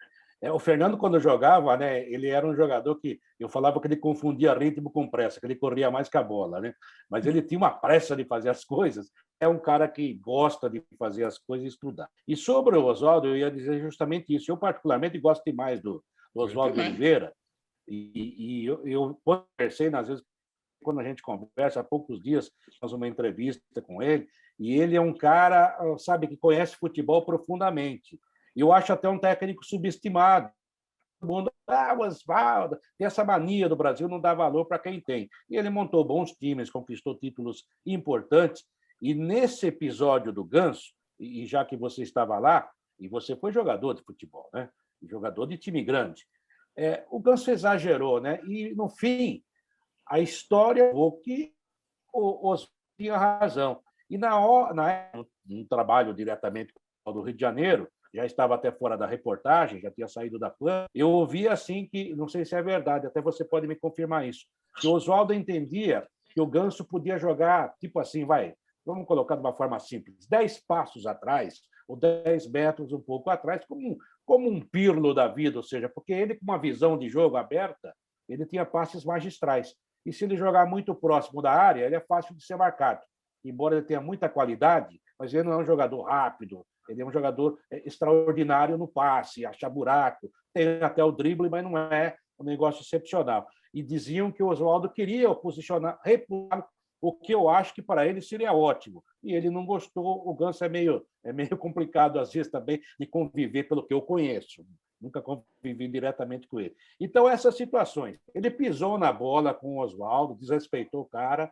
O Fernando, quando jogava, né, ele era um jogador que eu falava que ele confundia ritmo com pressa, que ele corria mais que a bola, né? Mas ele tinha uma pressa de fazer as coisas. É um cara que gosta de fazer as coisas e estudar. E sobre o Oswaldo, eu ia dizer justamente isso. Eu, particularmente, gosto demais do Oswaldo Oliveira. E eu conversei, às vezes, quando a gente conversa, há poucos dias, faz uma entrevista com ele, e ele é um cara, sabe, que conhece futebol profundamente. E eu acho até um técnico subestimado. Todo mundo, o Oswaldo, tem essa mania do Brasil, não dá valor para quem tem. E ele montou bons times, conquistou títulos importantes. E nesse episódio do Ganso, e já que você estava lá, e você foi jogador de futebol, né? Jogador de time grande, o Ganso exagerou, né? E, no fim, a história foi que o Oswaldo tinha razão. E no trabalho diretamente do Rio de Janeiro, já estava até fora da reportagem, já tinha saído da PAN, eu ouvi assim que, não sei se é verdade, até você pode me confirmar isso, que o Oswaldo entendia que o Ganso podia jogar, tipo assim, vamos colocar de uma forma simples, 10 passos atrás, ou 10 metros um pouco atrás, como um Pirlo da vida, ou seja, porque ele, com uma visão de jogo aberta, ele tinha passes magistrais. E se ele jogar muito próximo da área, ele é fácil de ser marcado. Embora ele tenha muita qualidade, mas ele não é um jogador rápido, Ele é um jogador extraordinário no passe, acha buraco, tem até o drible, mas não é um negócio excepcional. E diziam que o Oswaldo queria o posicionar, repular, o que eu acho que para ele seria ótimo. E ele não gostou. O Ganso é meio complicado, às vezes, também, de conviver, pelo que eu conheço. Nunca convivi diretamente com ele. Então, essas situações. Ele pisou na bola com o Oswaldo, desrespeitou o cara.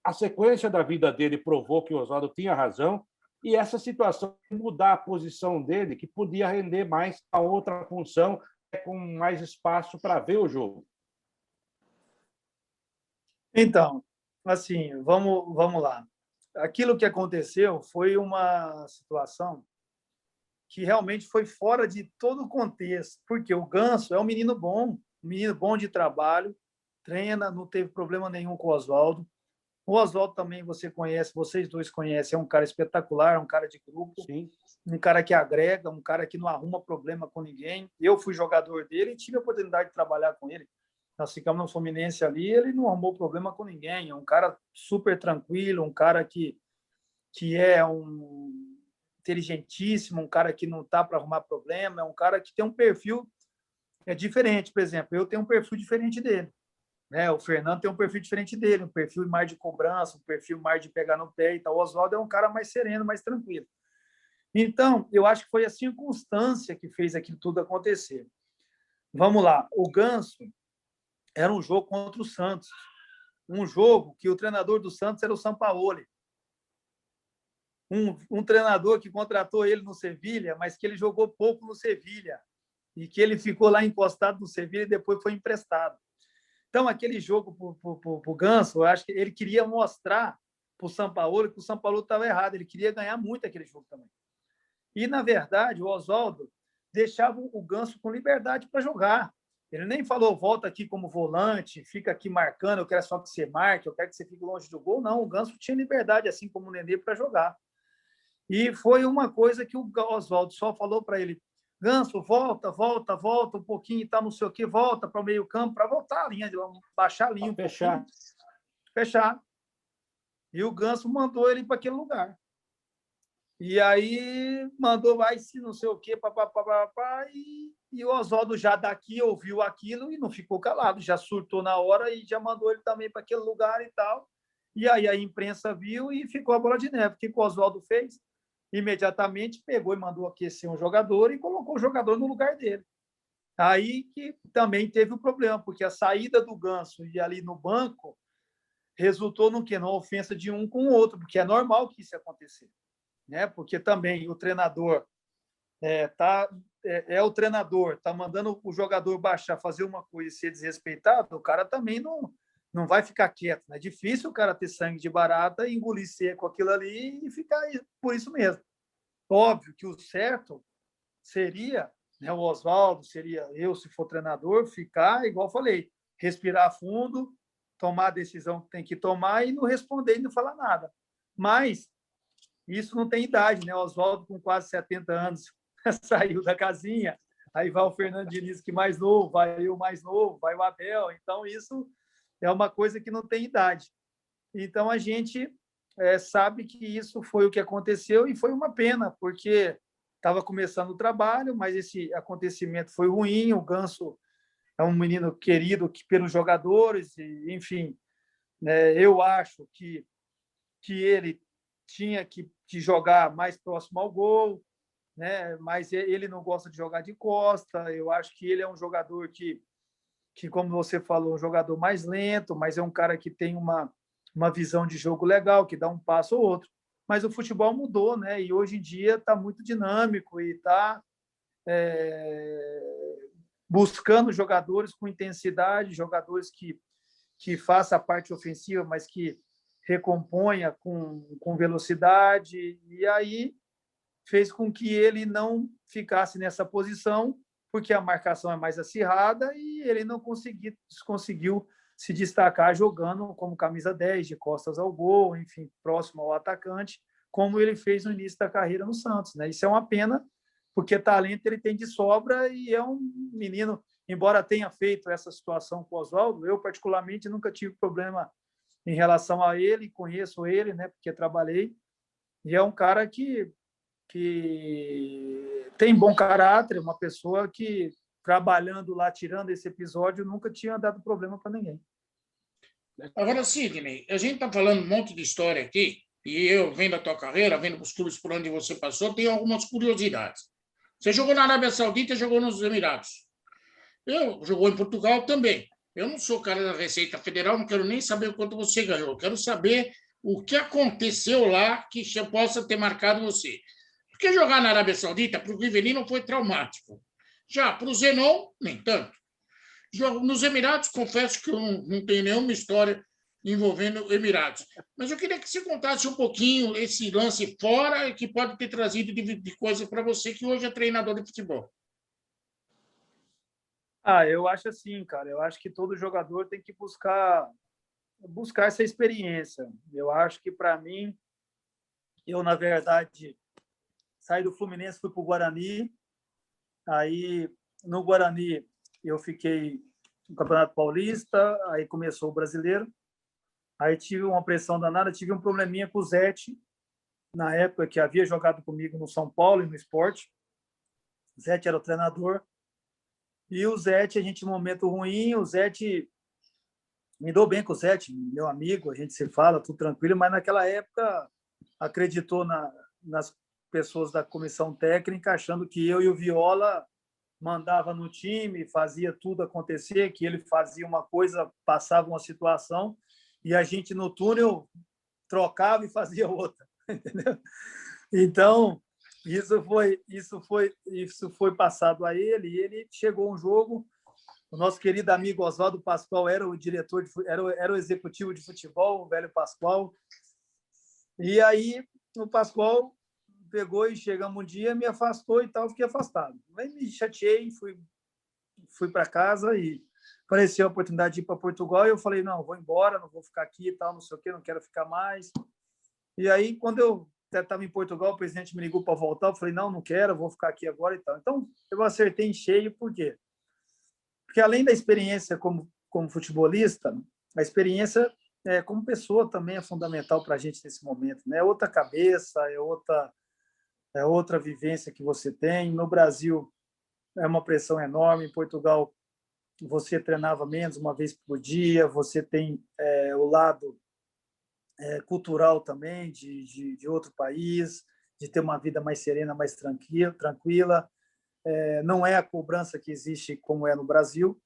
A sequência da vida dele provou que o Oswaldo tinha razão, e essa situação de mudar a posição dele, que podia render mais a outra função, com mais espaço para ver o jogo. Então, assim, vamos lá. Aquilo que aconteceu foi uma situação que realmente foi fora de todo o contexto, porque o Ganso é um menino bom de trabalho, treina, não teve problema nenhum com o Oswaldo. O Oswaldo também você conhece, vocês dois conhecem, é um cara espetacular, um cara de grupo, sim, um cara que agrega, um cara que não arruma problema com ninguém. Eu fui jogador dele e tive a oportunidade de trabalhar com ele. Nós ficamos no Fluminense ali, ele não arrumou problema com ninguém. É um cara super tranquilo, um cara que é inteligentíssimo, um cara que não está para arrumar problema, é um cara que tem um perfil diferente. Por exemplo, eu tenho um perfil diferente dele. O Fernando tem um perfil diferente dele, um perfil mais de cobrança, um perfil mais de pegar no pé e tal. O Oswaldo é um cara mais sereno, mais tranquilo. Então, eu acho que foi a circunstância que fez aquilo tudo acontecer. Vamos lá. O Ganso era um jogo contra o Santos. Um jogo que o treinador do Santos era o Sampaoli. Um treinador que contratou ele no Sevilha, mas que ele jogou pouco no Sevilha. E que ele ficou lá encostado no Sevilha e depois foi emprestado. Então, aquele jogo para o Ganso, eu acho que ele queria mostrar para o Sampaoli que o Sampaoli estava errado. Ele queria ganhar muito aquele jogo também. E, na verdade, o Oswaldo deixava o Ganso com liberdade para jogar. Ele nem falou, volta aqui como volante, fica aqui marcando, eu quero só que você marque, eu quero que você fique longe do gol. Não, o Ganso tinha liberdade, assim como o Nenê, para jogar. E foi uma coisa que o Oswaldo só falou para ele, Ganso, volta um pouquinho e tal, não sei o quê, volta para o meio campo, para voltar a linha, baixar a linha um pouquinho. Fechar. E o Ganso mandou ele para aquele lugar. E aí mandou, vai se não sei o quê, e o Oswaldo já daqui ouviu aquilo e não ficou calado, já surtou na hora e já mandou ele também para aquele lugar e tal. E aí a imprensa viu e ficou a bola de neve. O que o Oswaldo fez? Imediatamente pegou e mandou aquecer um jogador e colocou o jogador no lugar dele. Aí que também teve um problema, porque a saída do Ganso e ali no banco resultou no quê? Na ofensa de um com o outro, porque é normal que isso aconteça. Porque também o treinador o treinador, está mandando o jogador baixar, fazer uma coisa e ser desrespeitado, o cara também não vai ficar quieto. É difícil o cara ter sangue de barata, engolir seco aquilo ali e ficar por isso mesmo. Óbvio que o certo seria, o Oswaldo, seria eu, se for treinador, ficar, igual falei, respirar fundo, tomar a decisão que tem que tomar e não responder e não falar nada. Mas isso não tem idade, O Oswaldo, com quase 70 anos, saiu da casinha, aí vai o Fernando Diniz, que mais novo, vai eu mais novo, vai o Abel. Então, isso é uma coisa que não tem idade. Então, a gente sabe que isso foi o que aconteceu e foi uma pena, porque estava começando o trabalho, mas esse acontecimento foi ruim. O Ganso é um menino querido pelos jogadores, e, enfim, eu acho que ele tinha que jogar mais próximo ao gol, mas ele não gosta de jogar de costa. Eu acho que ele é um jogador que, como você falou, um jogador mais lento, mas é um cara que tem uma visão de jogo legal, que dá um passo ou outro. Mas o futebol mudou, e hoje em dia está muito dinâmico e está buscando jogadores com intensidade, jogadores que façam a parte ofensiva, mas que recomponha com velocidade, e aí fez com que ele não ficasse nessa posição, porque a marcação é mais acirrada e ele não conseguiu se destacar jogando como camisa 10, de costas ao gol, enfim, próximo ao atacante, como ele fez no início da carreira no Santos. Isso é uma pena, porque talento ele tem de sobra e é um menino, embora tenha feito essa situação com o Oswaldo, eu particularmente nunca tive problema em relação a ele, conheço ele, porque trabalhei, e é um cara que que tem bom caráter, uma pessoa que, trabalhando lá, tirando esse episódio, nunca tinha dado problema para ninguém. Agora, Sidney, a gente está falando um monte de história aqui, e eu, vendo a tua carreira, vendo os clubes por onde você passou, tenho algumas curiosidades. Você jogou na Arábia Saudita, jogou nos Emirados. Eu jogou em Portugal também. Eu não sou cara da Receita Federal, não quero nem saber o quanto você ganhou. Eu quero saber o que aconteceu lá que possa ter marcado você. Porque jogar na Arábia Saudita, para o Rivelino, foi traumático. Já para o Zenon, nem tanto. Nos Emirados, confesso que eu não tenho nenhuma história envolvendo Emirados. Mas eu queria que você contasse um pouquinho esse lance fora que pode ter trazido de coisa para você, que hoje é treinador de futebol. Eu acho assim, cara. Eu acho que todo jogador tem que buscar essa experiência. Eu acho que, para mim, eu, na verdade, saí do Fluminense, fui para o Guarani. Aí, no Guarani, eu fiquei no Campeonato Paulista, aí começou o Brasileiro. Aí tive uma pressão danada, tive um probleminha com o Zete, na época que havia jogado comigo no São Paulo e no Sport. O Zete era o treinador. E o Zete, a gente, num momento ruim, o Zete... Me dou bem com o Zete, meu amigo, a gente se fala, tudo tranquilo, mas naquela época acreditou nas pessoas da comissão técnica, achando que eu e o Viola mandava no time, fazia tudo acontecer, que ele fazia uma coisa, passava uma situação, e a gente no túnel trocava e fazia outra, entendeu? Então, isso foi passado a ele, e ele chegou um jogo. O nosso querido amigo Oswaldo Pascoal era o diretor, era o executivo de futebol, o velho Pascoal. E aí o Pascoal pegou e chegamos um dia, me afastou e tal, fiquei afastado. Aí me chateei, fui para casa e apareceu a oportunidade de ir para Portugal e eu falei, não, vou embora, não vou ficar aqui e tal, não sei o quê, não quero ficar mais. E aí, quando eu estava em Portugal, o presidente me ligou para voltar, eu falei, não quero, vou ficar aqui agora e tal. Então, eu acertei em cheio, por quê? Porque, além da experiência como futebolista, a experiência como pessoa também é fundamental para a gente nesse momento, né? É outra cabeça, é outra vivência que você tem. No Brasil, é uma pressão enorme. Em Portugal, você treinava menos, uma vez por dia. Você tem o lado cultural também de outro país, de ter uma vida mais serena, mais tranquila. Não é a cobrança que existe como é no Brasil.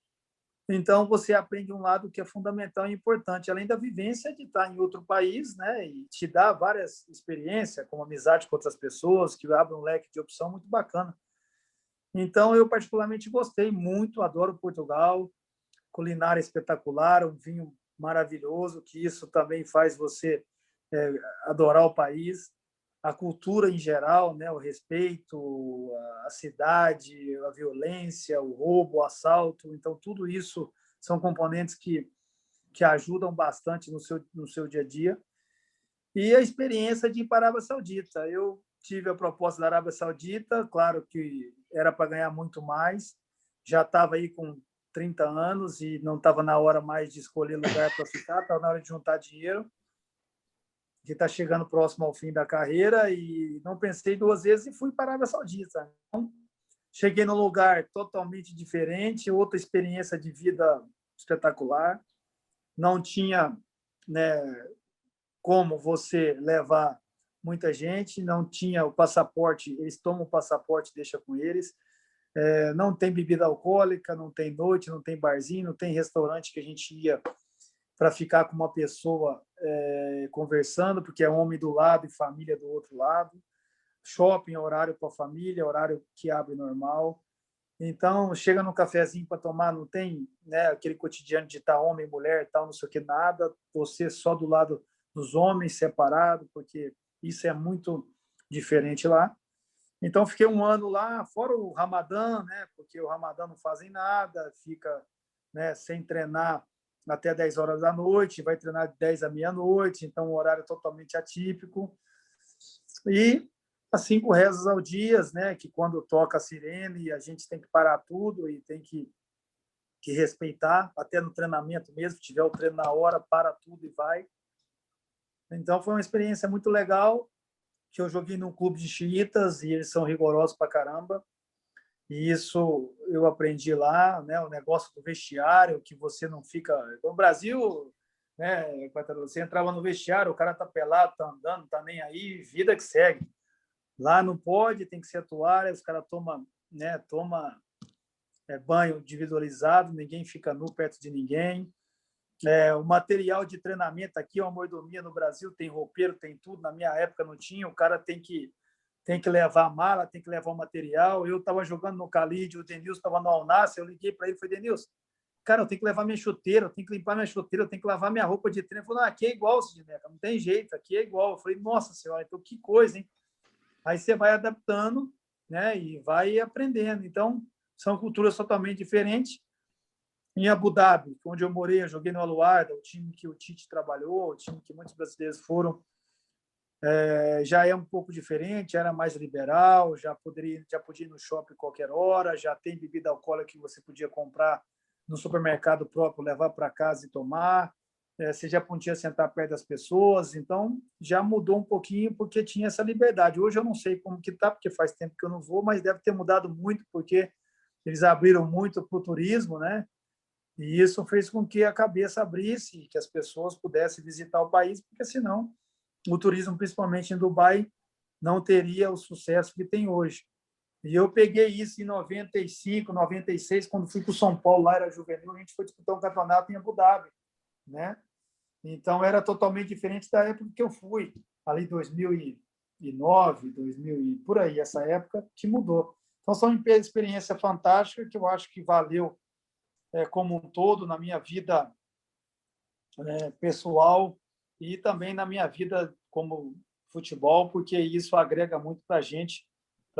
Então, você aprende um lado que é fundamental e importante, além da vivência de estar em outro país, né, e te dá várias experiências, como amizade com outras pessoas, que abrem um leque de opção muito bacana. Então, eu particularmente gostei muito, adoro Portugal, culinária espetacular, um vinho maravilhoso, que isso também faz você adorar o país. A cultura em geral, né, o respeito, a cidade, a violência, o roubo, o assalto. Então, tudo isso são componentes que ajudam bastante no seu dia a dia. E a experiência de ir para a Arábia Saudita. Eu tive a proposta da Arábia Saudita, claro que era para ganhar muito mais. Já estava aí com 30 anos e não estava na hora mais de escolher lugar para ficar, estava na hora de juntar dinheiro, que está chegando próximo ao fim da carreira, e não pensei duas vezes e fui para a Arábia Saudita. Então, cheguei num lugar totalmente diferente, outra experiência de vida espetacular. Não tinha, né, como você levar muita gente, não tinha o passaporte, eles tomam o passaporte e deixam com eles. Não tem bebida alcoólica, não tem noite, não tem barzinho, não tem restaurante que a gente ia para ficar com uma pessoa conversando, porque é homem do lado e família do outro lado. Shopping, horário para a família, horário que abre normal. Então, chega no cafezinho para tomar, não tem, né, aquele cotidiano de estar homem, mulher, tal, não sei o que, nada. Você só do lado dos homens, separado, porque isso é muito diferente lá. Então, fiquei um ano lá, fora o Ramadã, né, porque o Ramadã não fazem nada, fica, né, sem treinar até 10 horas da noite, vai treinar de 10 à meia-noite, então um horário totalmente atípico. E as 5 rezas ao dia, né, que quando toca a sirene, a gente tem que parar tudo e tem que respeitar, até no treinamento mesmo, se tiver o treino na hora, para tudo e vai. Então, foi uma experiência muito legal. que eu joguei num clube de xiitas e eles são rigorosos pra caramba. E isso eu aprendi lá, né? O negócio do vestiário, que você não fica... No Brasil, né? Você entrava no vestiário, o cara tá pelado, tá andando, tá nem aí, vida que segue. Lá não pode, tem que ser a toalha, os caras tomam, né? Banho individualizado, ninguém fica nu perto de ninguém. O material de treinamento aqui, uma mordomia no Brasil, tem roupeiro, tem tudo. Na minha época não tinha, o cara tem que levar a mala, tem que levar o material. Eu estava jogando no Khalid, o Denilson estava no Al-Nassr, eu liguei para ele e falei, Denilson, cara, eu tenho que levar minha chuteira, eu tenho que limpar minha chuteira, eu tenho que lavar minha roupa de treino. Ele falou, não, aqui é igual, Sidineca, não tem jeito, aqui é igual. Eu falei, nossa senhora, então que coisa, hein? Aí você vai adaptando, né, e vai aprendendo. Então, são culturas totalmente diferentes. Em Abu Dhabi, onde eu morei, eu joguei no Al-Wahda, o time que o Tite trabalhou, o time que muitos brasileiros foram, já é um pouco diferente, era mais liberal, já podia ir no shopping qualquer hora, já tem bebida alcoólica que você podia comprar no supermercado próprio, levar para casa e tomar, você já podia sentar perto das pessoas, então já mudou um pouquinho porque tinha essa liberdade. Hoje eu não sei como que está, porque faz tempo que eu não vou, mas deve ter mudado muito porque eles abriram muito para o turismo, né? E isso fez com que a cabeça abrisse e que as pessoas pudessem visitar o país, porque senão o turismo, principalmente em Dubai, não teria o sucesso que tem hoje. E eu peguei isso em 95, 96, quando fui para o São Paulo, lá era juvenil, a gente foi disputar um campeonato em Abu Dhabi, né? Então era totalmente diferente da época que eu fui, ali 2009, 2000 e por aí, essa época que mudou. Então são experiência fantástica que eu acho que valeu como um todo na minha vida pessoal e também na minha vida como futebol, porque isso agrega muito para a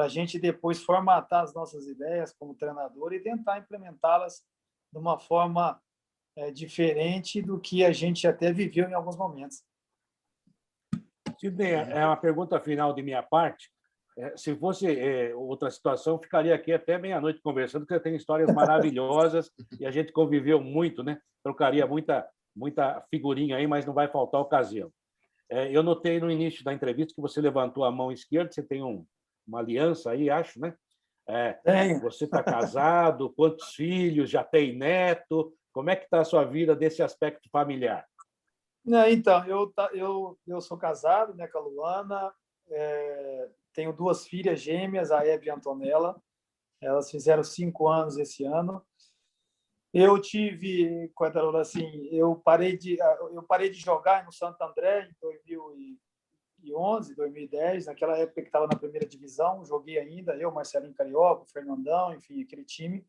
gente depois formatar as nossas ideias como treinador e tentar implementá-las de uma forma diferente do que a gente até viveu em alguns momentos. Sidney, é uma pergunta final de minha parte. Se fosse outra situação, ficaria aqui até meia-noite conversando, porque tem histórias maravilhosas e a gente conviveu muito, né? Trocaria muita figurinha aí, mas não vai faltar ocasião. Eu notei no início da entrevista que você levantou a mão esquerda, você tem uma aliança aí, acho, né? Você está casado, quantos filhos, já tem neto? Como é que está a sua vida desse aspecto familiar? Então, eu sou casado, né, com a Luana, tenho 2 filhas gêmeas, a Hebe e a Antonella. Elas fizeram 5 anos esse ano. Eu tive, assim, eu parei de jogar no Santo André em 2011, 2010, naquela época que estava na primeira divisão. Joguei ainda, eu, Marcelinho Carioca, o Fernandão, enfim, aquele time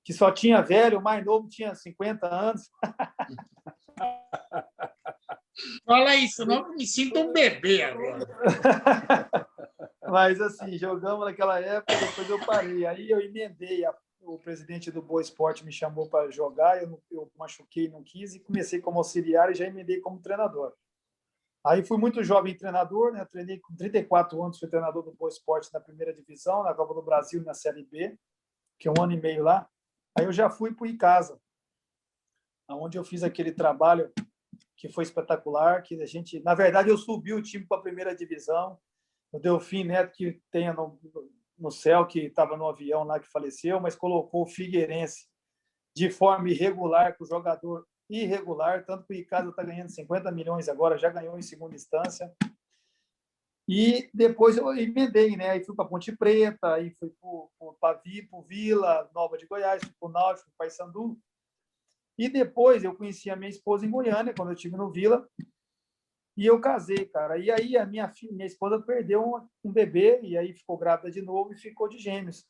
que só tinha velho, o mais novo tinha 50 anos. Fala isso, não, me sinto um bebê agora. Mas, assim, jogamos naquela época, depois eu parei. Aí eu emendei, o presidente do Boa Esporte me chamou para jogar, eu machuquei, não quis, e comecei como auxiliar e já emendei como treinador. Aí fui muito jovem treinador, né? Treinei com 34 anos, fui treinador do Boa Esporte na primeira divisão, na Copa do Brasil e na Série B, que é 1 ano e meio lá. Aí eu já fui para o Icasa, onde eu fiz aquele trabalho que foi espetacular, que a gente, na verdade, eu subi o time para a primeira divisão. O Delfim Neto, que tem no céu, que estava no avião lá que faleceu, mas colocou o Figueirense de forma irregular, com o jogador irregular, tanto que o Icasa está ganhando 50 milhões agora, já ganhou em segunda instância. E depois eu emendei, né? Aí fui para Ponte Preta, aí fui para Vila Nova de Goiás, fui para o Náutico, para Paysandu. E depois eu conheci a minha esposa em Goiânia, quando eu estive no Vila, e eu casei, cara. E aí a minha esposa perdeu um bebê, e aí ficou grávida de novo e ficou de gêmeos.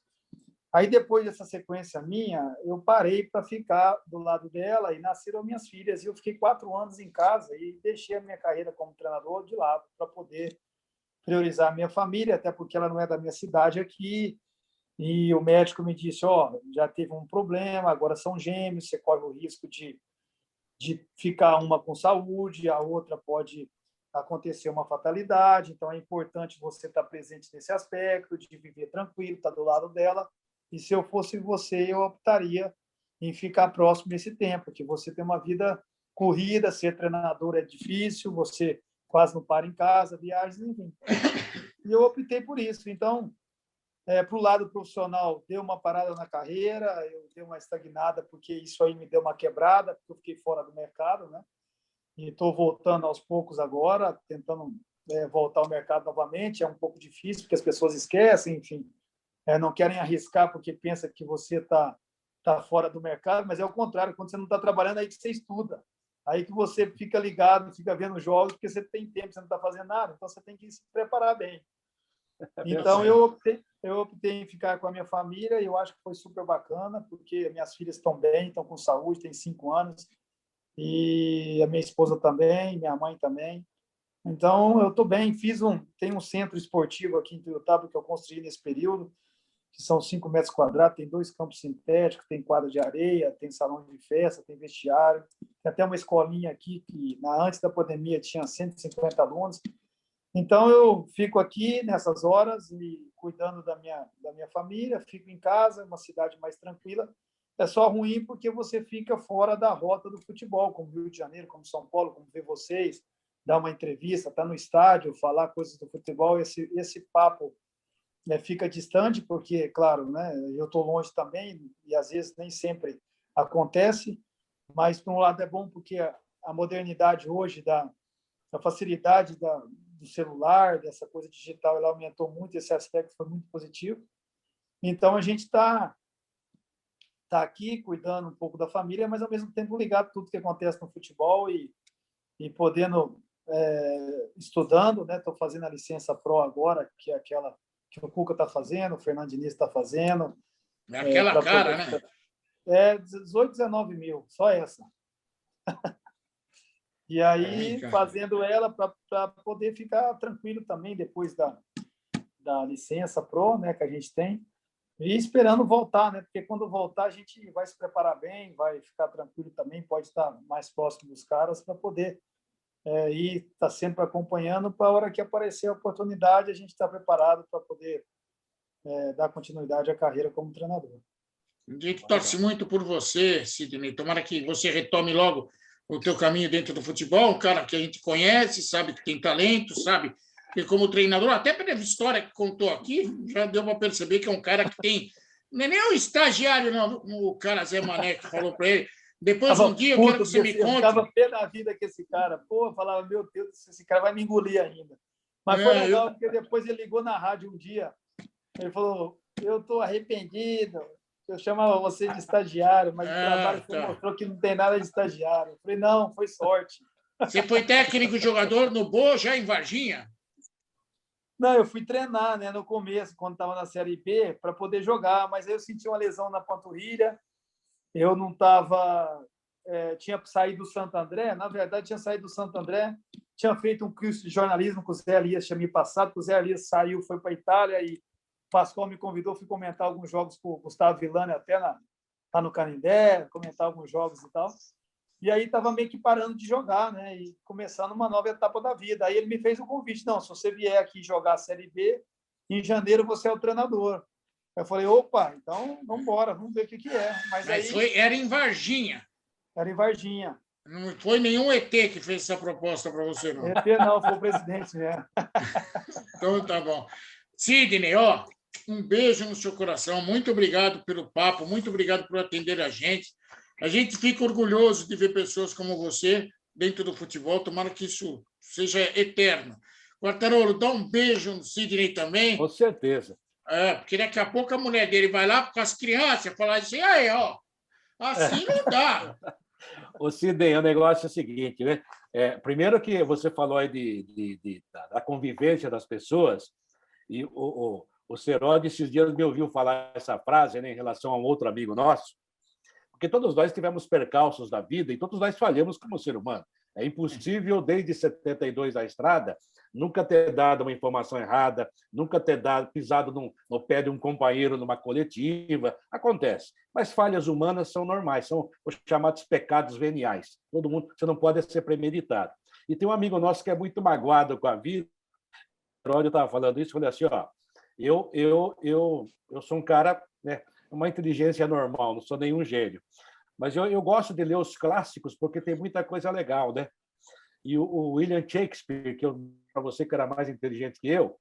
Aí depois dessa sequência minha, eu parei para ficar do lado dela e nasceram minhas filhas. E eu fiquei 4 anos em casa e deixei a minha carreira como treinador de lado para poder priorizar a minha família, até porque ela não é da minha cidade aqui. E o médico me disse, já teve um problema, agora são gêmeos, você corre o risco de ficar uma com saúde, a outra pode acontecer uma fatalidade, então é importante você estar presente nesse aspecto, de viver tranquilo, estar do lado dela. E se eu fosse você, eu optaria em ficar próximo nesse tempo, que você tem uma vida corrida, ser treinador é difícil, você quase não paro em casa, viagens, enfim. E eu optei por isso. Então, para o lado profissional, deu uma parada na carreira, eu dei uma estagnada, porque isso aí me deu uma quebrada, porque eu fiquei fora do mercado, né? E estou voltando aos poucos agora, tentando voltar ao mercado novamente. É um pouco difícil, porque as pessoas esquecem, enfim, não querem arriscar porque pensa que você está fora do mercado, mas é o contrário, quando você não está trabalhando, aí que você estuda, aí que você fica ligado, fica vendo jogos, porque você tem tempo, você não está fazendo nada, então você tem que se preparar bem. Então, eu optei em ficar com a minha família e eu acho que foi super bacana, porque minhas filhas estão bem, estão com saúde, têm 5 anos, e a minha esposa também, minha mãe também. Então, eu estou bem. Tem um centro esportivo aqui em Tuiutaba que eu construí nesse período, que são 5 metros quadrados, tem 2 campos sintéticos, tem quadra de areia, tem salão de festa, tem vestiário, tem até uma escolinha aqui que, antes da pandemia, tinha 150 alunos. Então, eu fico aqui nessas horas e cuidando da minha família, fico em casa, uma cidade mais tranquila. É só ruim porque você fica fora da rota do futebol, como Rio de Janeiro, como São Paulo, como ver vocês, dar uma entrevista, estar no estádio, falar coisas do futebol. Esse papo fica distante, porque, claro, né, eu estou longe também e às vezes nem sempre acontece, mas, por um lado, é bom porque a modernidade hoje, a facilidade do celular, dessa coisa digital, ela aumentou muito, esse aspecto foi muito positivo. Então, a gente está aqui cuidando um pouco da família, mas, ao mesmo tempo, ligado a tudo que acontece no futebol e podendo, estudando, né? Estou fazendo a licença Pro agora, que é aquela que o Cuca está fazendo, o Fernando Diniz está fazendo. É aquela cara, né? 18, 19 mil, só essa. E aí, fazendo ela para poder ficar tranquilo também depois da licença Pro, né, que a gente tem, e esperando voltar, né, porque quando voltar a gente vai se preparar bem, vai ficar tranquilo também, pode estar mais próximo dos caras para poder ir estar sempre acompanhando para a hora que aparecer a oportunidade, a gente está preparado para poder dar continuidade à carreira como treinador. A gente torce muito por você, Sidney. Tomara que você retome logo o teu caminho dentro do futebol, um cara que a gente conhece, sabe que tem talento, sabe que como treinador, até pela história que contou aqui, já deu para perceber que é um cara que tem... Não é nem o estagiário, não, o cara Zé Mané que falou para ele. Depois, um dia, eu quero que você me conte... Eu ficava pé da vida com esse cara. Pô, eu falava, meu Deus, esse cara vai me engolir ainda. Mas foi legal, porque depois ele ligou na rádio um dia, ele falou, eu estou arrependido, eu chamava você de estagiário, mas o trabalho você mostrou que não tem nada de estagiário. Eu falei, não, foi sorte. Você foi técnico e jogador no Boa, já em Varginha? Não, eu fui treinar, né, no começo, quando estava na Série B, para poder jogar, mas aí eu senti uma lesão na panturrilha, eu não estava... tinha saído do Santo André, na verdade, tinha saído do Santo André, tinha feito um curso de jornalismo com o Zé Elias, tinha me passado, o Zé Elias saiu, foi para a Itália e o Pascoal me convidou, fui comentar alguns jogos com o Gustavo Villani, até tá no Canindé, comentar alguns jogos e tal. E aí estava meio que parando de jogar, né? E começando uma nova etapa da vida. Aí ele me fez o convite, não, se você vier aqui jogar a Série B, em janeiro você é o treinador. Eu falei, opa, então vamos embora, vamos ver o que é. Mas aí, era em Varginha. Era em Varginha. Não foi nenhum ET que fez essa proposta para você, não? ET não, foi o presidente mesmo. Então tá bom. Sidney, um beijo no seu coração. Muito obrigado pelo papo, muito obrigado por atender a gente. A gente fica orgulhoso de ver pessoas como você dentro do futebol. Tomara que isso seja eterno. Quartarolo, dá um beijo no Sidney também. Com certeza. Porque daqui a pouco a mulher dele vai lá com as crianças e falar assim, aí, assim não dá. O Sidney, o negócio é o seguinte, né? Primeiro que você falou aí da convivência das pessoas, e o Serode, esses dias, me ouviu falar essa frase, né, em relação a um outro amigo nosso, porque todos nós tivemos percalços da vida e todos nós falhamos como ser humano. É impossível, desde 72 na estrada, nunca ter dado uma informação errada, nunca ter pisado no pé de um companheiro numa coletiva. Acontece. Mas falhas humanas são normais, são os chamados pecados veniais. Todo mundo, você não pode ser premeditado. E tem um amigo nosso que é muito magoado com a vida. Eu estava falando isso, falei assim, eu sou um cara, né, uma inteligência normal, não sou nenhum gênio. Mas eu gosto de ler os clássicos porque tem muita coisa legal, né? E o William Shakespeare, que para você que era mais inteligente que eu,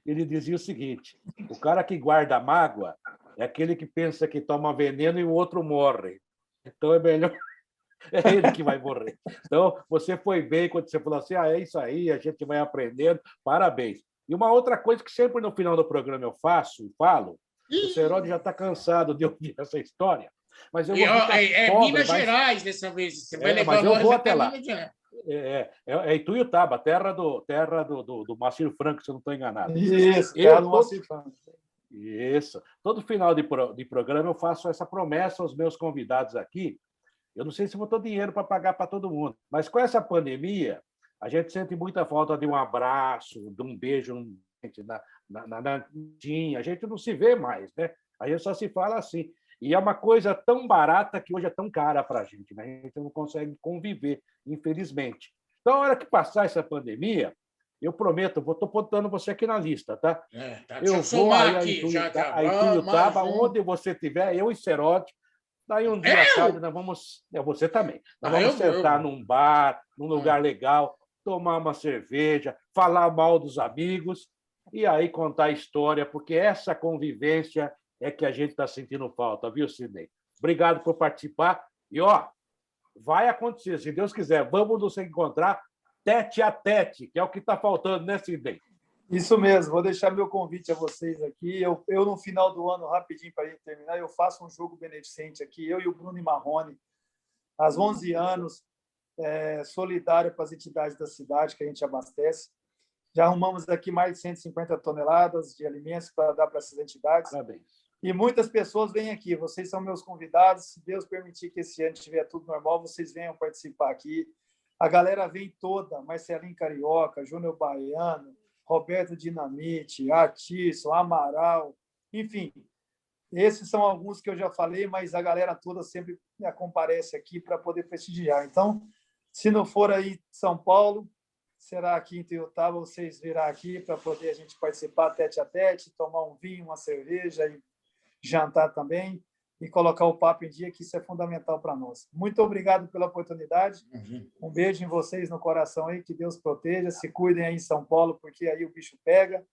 ele dizia o seguinte: o cara que guarda mágoa é aquele que pensa que toma veneno e o outro morre. Então é melhor, é ele que vai morrer. Então você foi bem quando você falou assim: é isso aí, a gente vai aprendendo, parabéns. E uma outra coisa que sempre no final do programa eu faço e falo, o Seródio já está cansado de ouvir essa história, mas eu vou Minas Gerais dessa vez. Você vai levar mas eu vou até lá. Minas Gerais. É Ituiutaba, terra do Macir Franco, se eu não estou enganado. Isso, terra do Macir Franco. Isso. Todo final de programa eu faço essa promessa aos meus convidados aqui. Eu não sei se vou ter dinheiro para pagar para todo mundo, mas com essa pandemia, a gente sente muita falta de um abraço, de um beijo na tinha. A gente não se vê mais, né? A gente só se fala assim. E é uma coisa tão barata que hoje é tão cara para a gente, né? A gente não consegue conviver, infelizmente. Então, na hora que passar essa pandemia, eu prometo, estou botando você aqui na lista, tá? Tá, eu vou aí a Ituiutaba, onde você estiver, eu e Seródio. Daí um dia à tarde nós vamos... Você também. Nós vamos sentar num bar, num lugar legal, tomar uma cerveja, falar mal dos amigos e aí contar a história, porque essa convivência é que a gente está sentindo falta, viu, Sidney? Obrigado por participar. E, vai acontecer, se Deus quiser. Vamos nos encontrar tete a tete, que é o que está faltando, né, Sidney? Isso mesmo. Vou deixar meu convite a vocês aqui. Eu no final do ano, rapidinho para a gente terminar, eu faço um jogo beneficente aqui, eu e o Bruno Marrone, às 11 anos, solidário para as entidades da cidade que a gente abastece. Já arrumamos aqui mais de 150 toneladas de alimentos para dar para essas entidades. Parabéns. E muitas pessoas vêm aqui. Vocês são meus convidados. Se Deus permitir que esse ano estiver tudo normal, vocês venham participar aqui. A galera vem toda. Marcelinho Carioca, Júnior Baiano, Roberto Dinamite, Artisson, Amaral. Enfim, esses são alguns que eu já falei, mas a galera toda sempre comparece aqui para poder prestigiar. Então, se não for aí São Paulo, será aqui em Ituiutaba, vocês virão aqui para poder a gente participar tete a tete, tomar um vinho, uma cerveja e jantar também e colocar o papo em dia, que isso é fundamental para nós. Muito obrigado pela oportunidade. Um beijo em vocês no coração aí, que Deus proteja. Se cuidem aí em São Paulo, porque aí o bicho pega.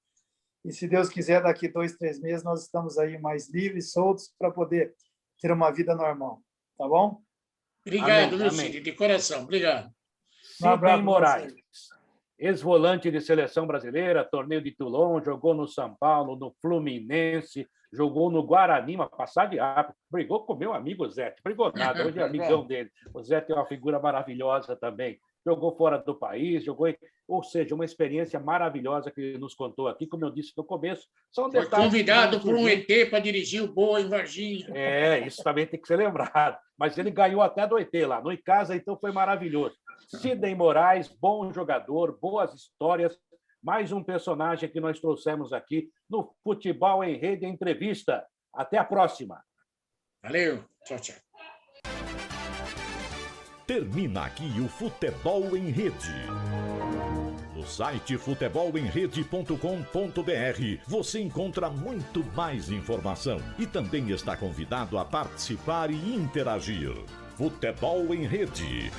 E se Deus quiser, daqui 2, 3 meses, nós estamos aí mais livres, soltos, para poder ter uma vida normal. Tá bom? Obrigado, Lucídio, de coração. Obrigado. Sidney Moraes, ex-volante de seleção brasileira, torneio de Toulon, jogou no São Paulo, no Fluminense, jogou no Guarani, uma passagem rápida, brigou com meu amigo Zé, brigou nada, hoje é amigão dele. O Zé tem uma figura maravilhosa também, jogou fora do país, ou seja, uma experiência maravilhosa que ele nos contou aqui, como eu disse no começo. São detalhes. Foi convidado por um ET para dirigir o Boa em Varginha. Isso também tem que ser lembrado. Mas ele ganhou até do ET lá, no Icasa, então foi maravilhoso. Sidney Moraes, bom jogador, boas histórias, mais um personagem que nós trouxemos aqui no Futebol em Rede Entrevista. Até a próxima. Valeu. Tchau, tchau. Termina aqui o Futebol em Rede. No site futebolemrede.com.br você encontra muito mais informação e também está convidado a participar e interagir. Futebol em Rede.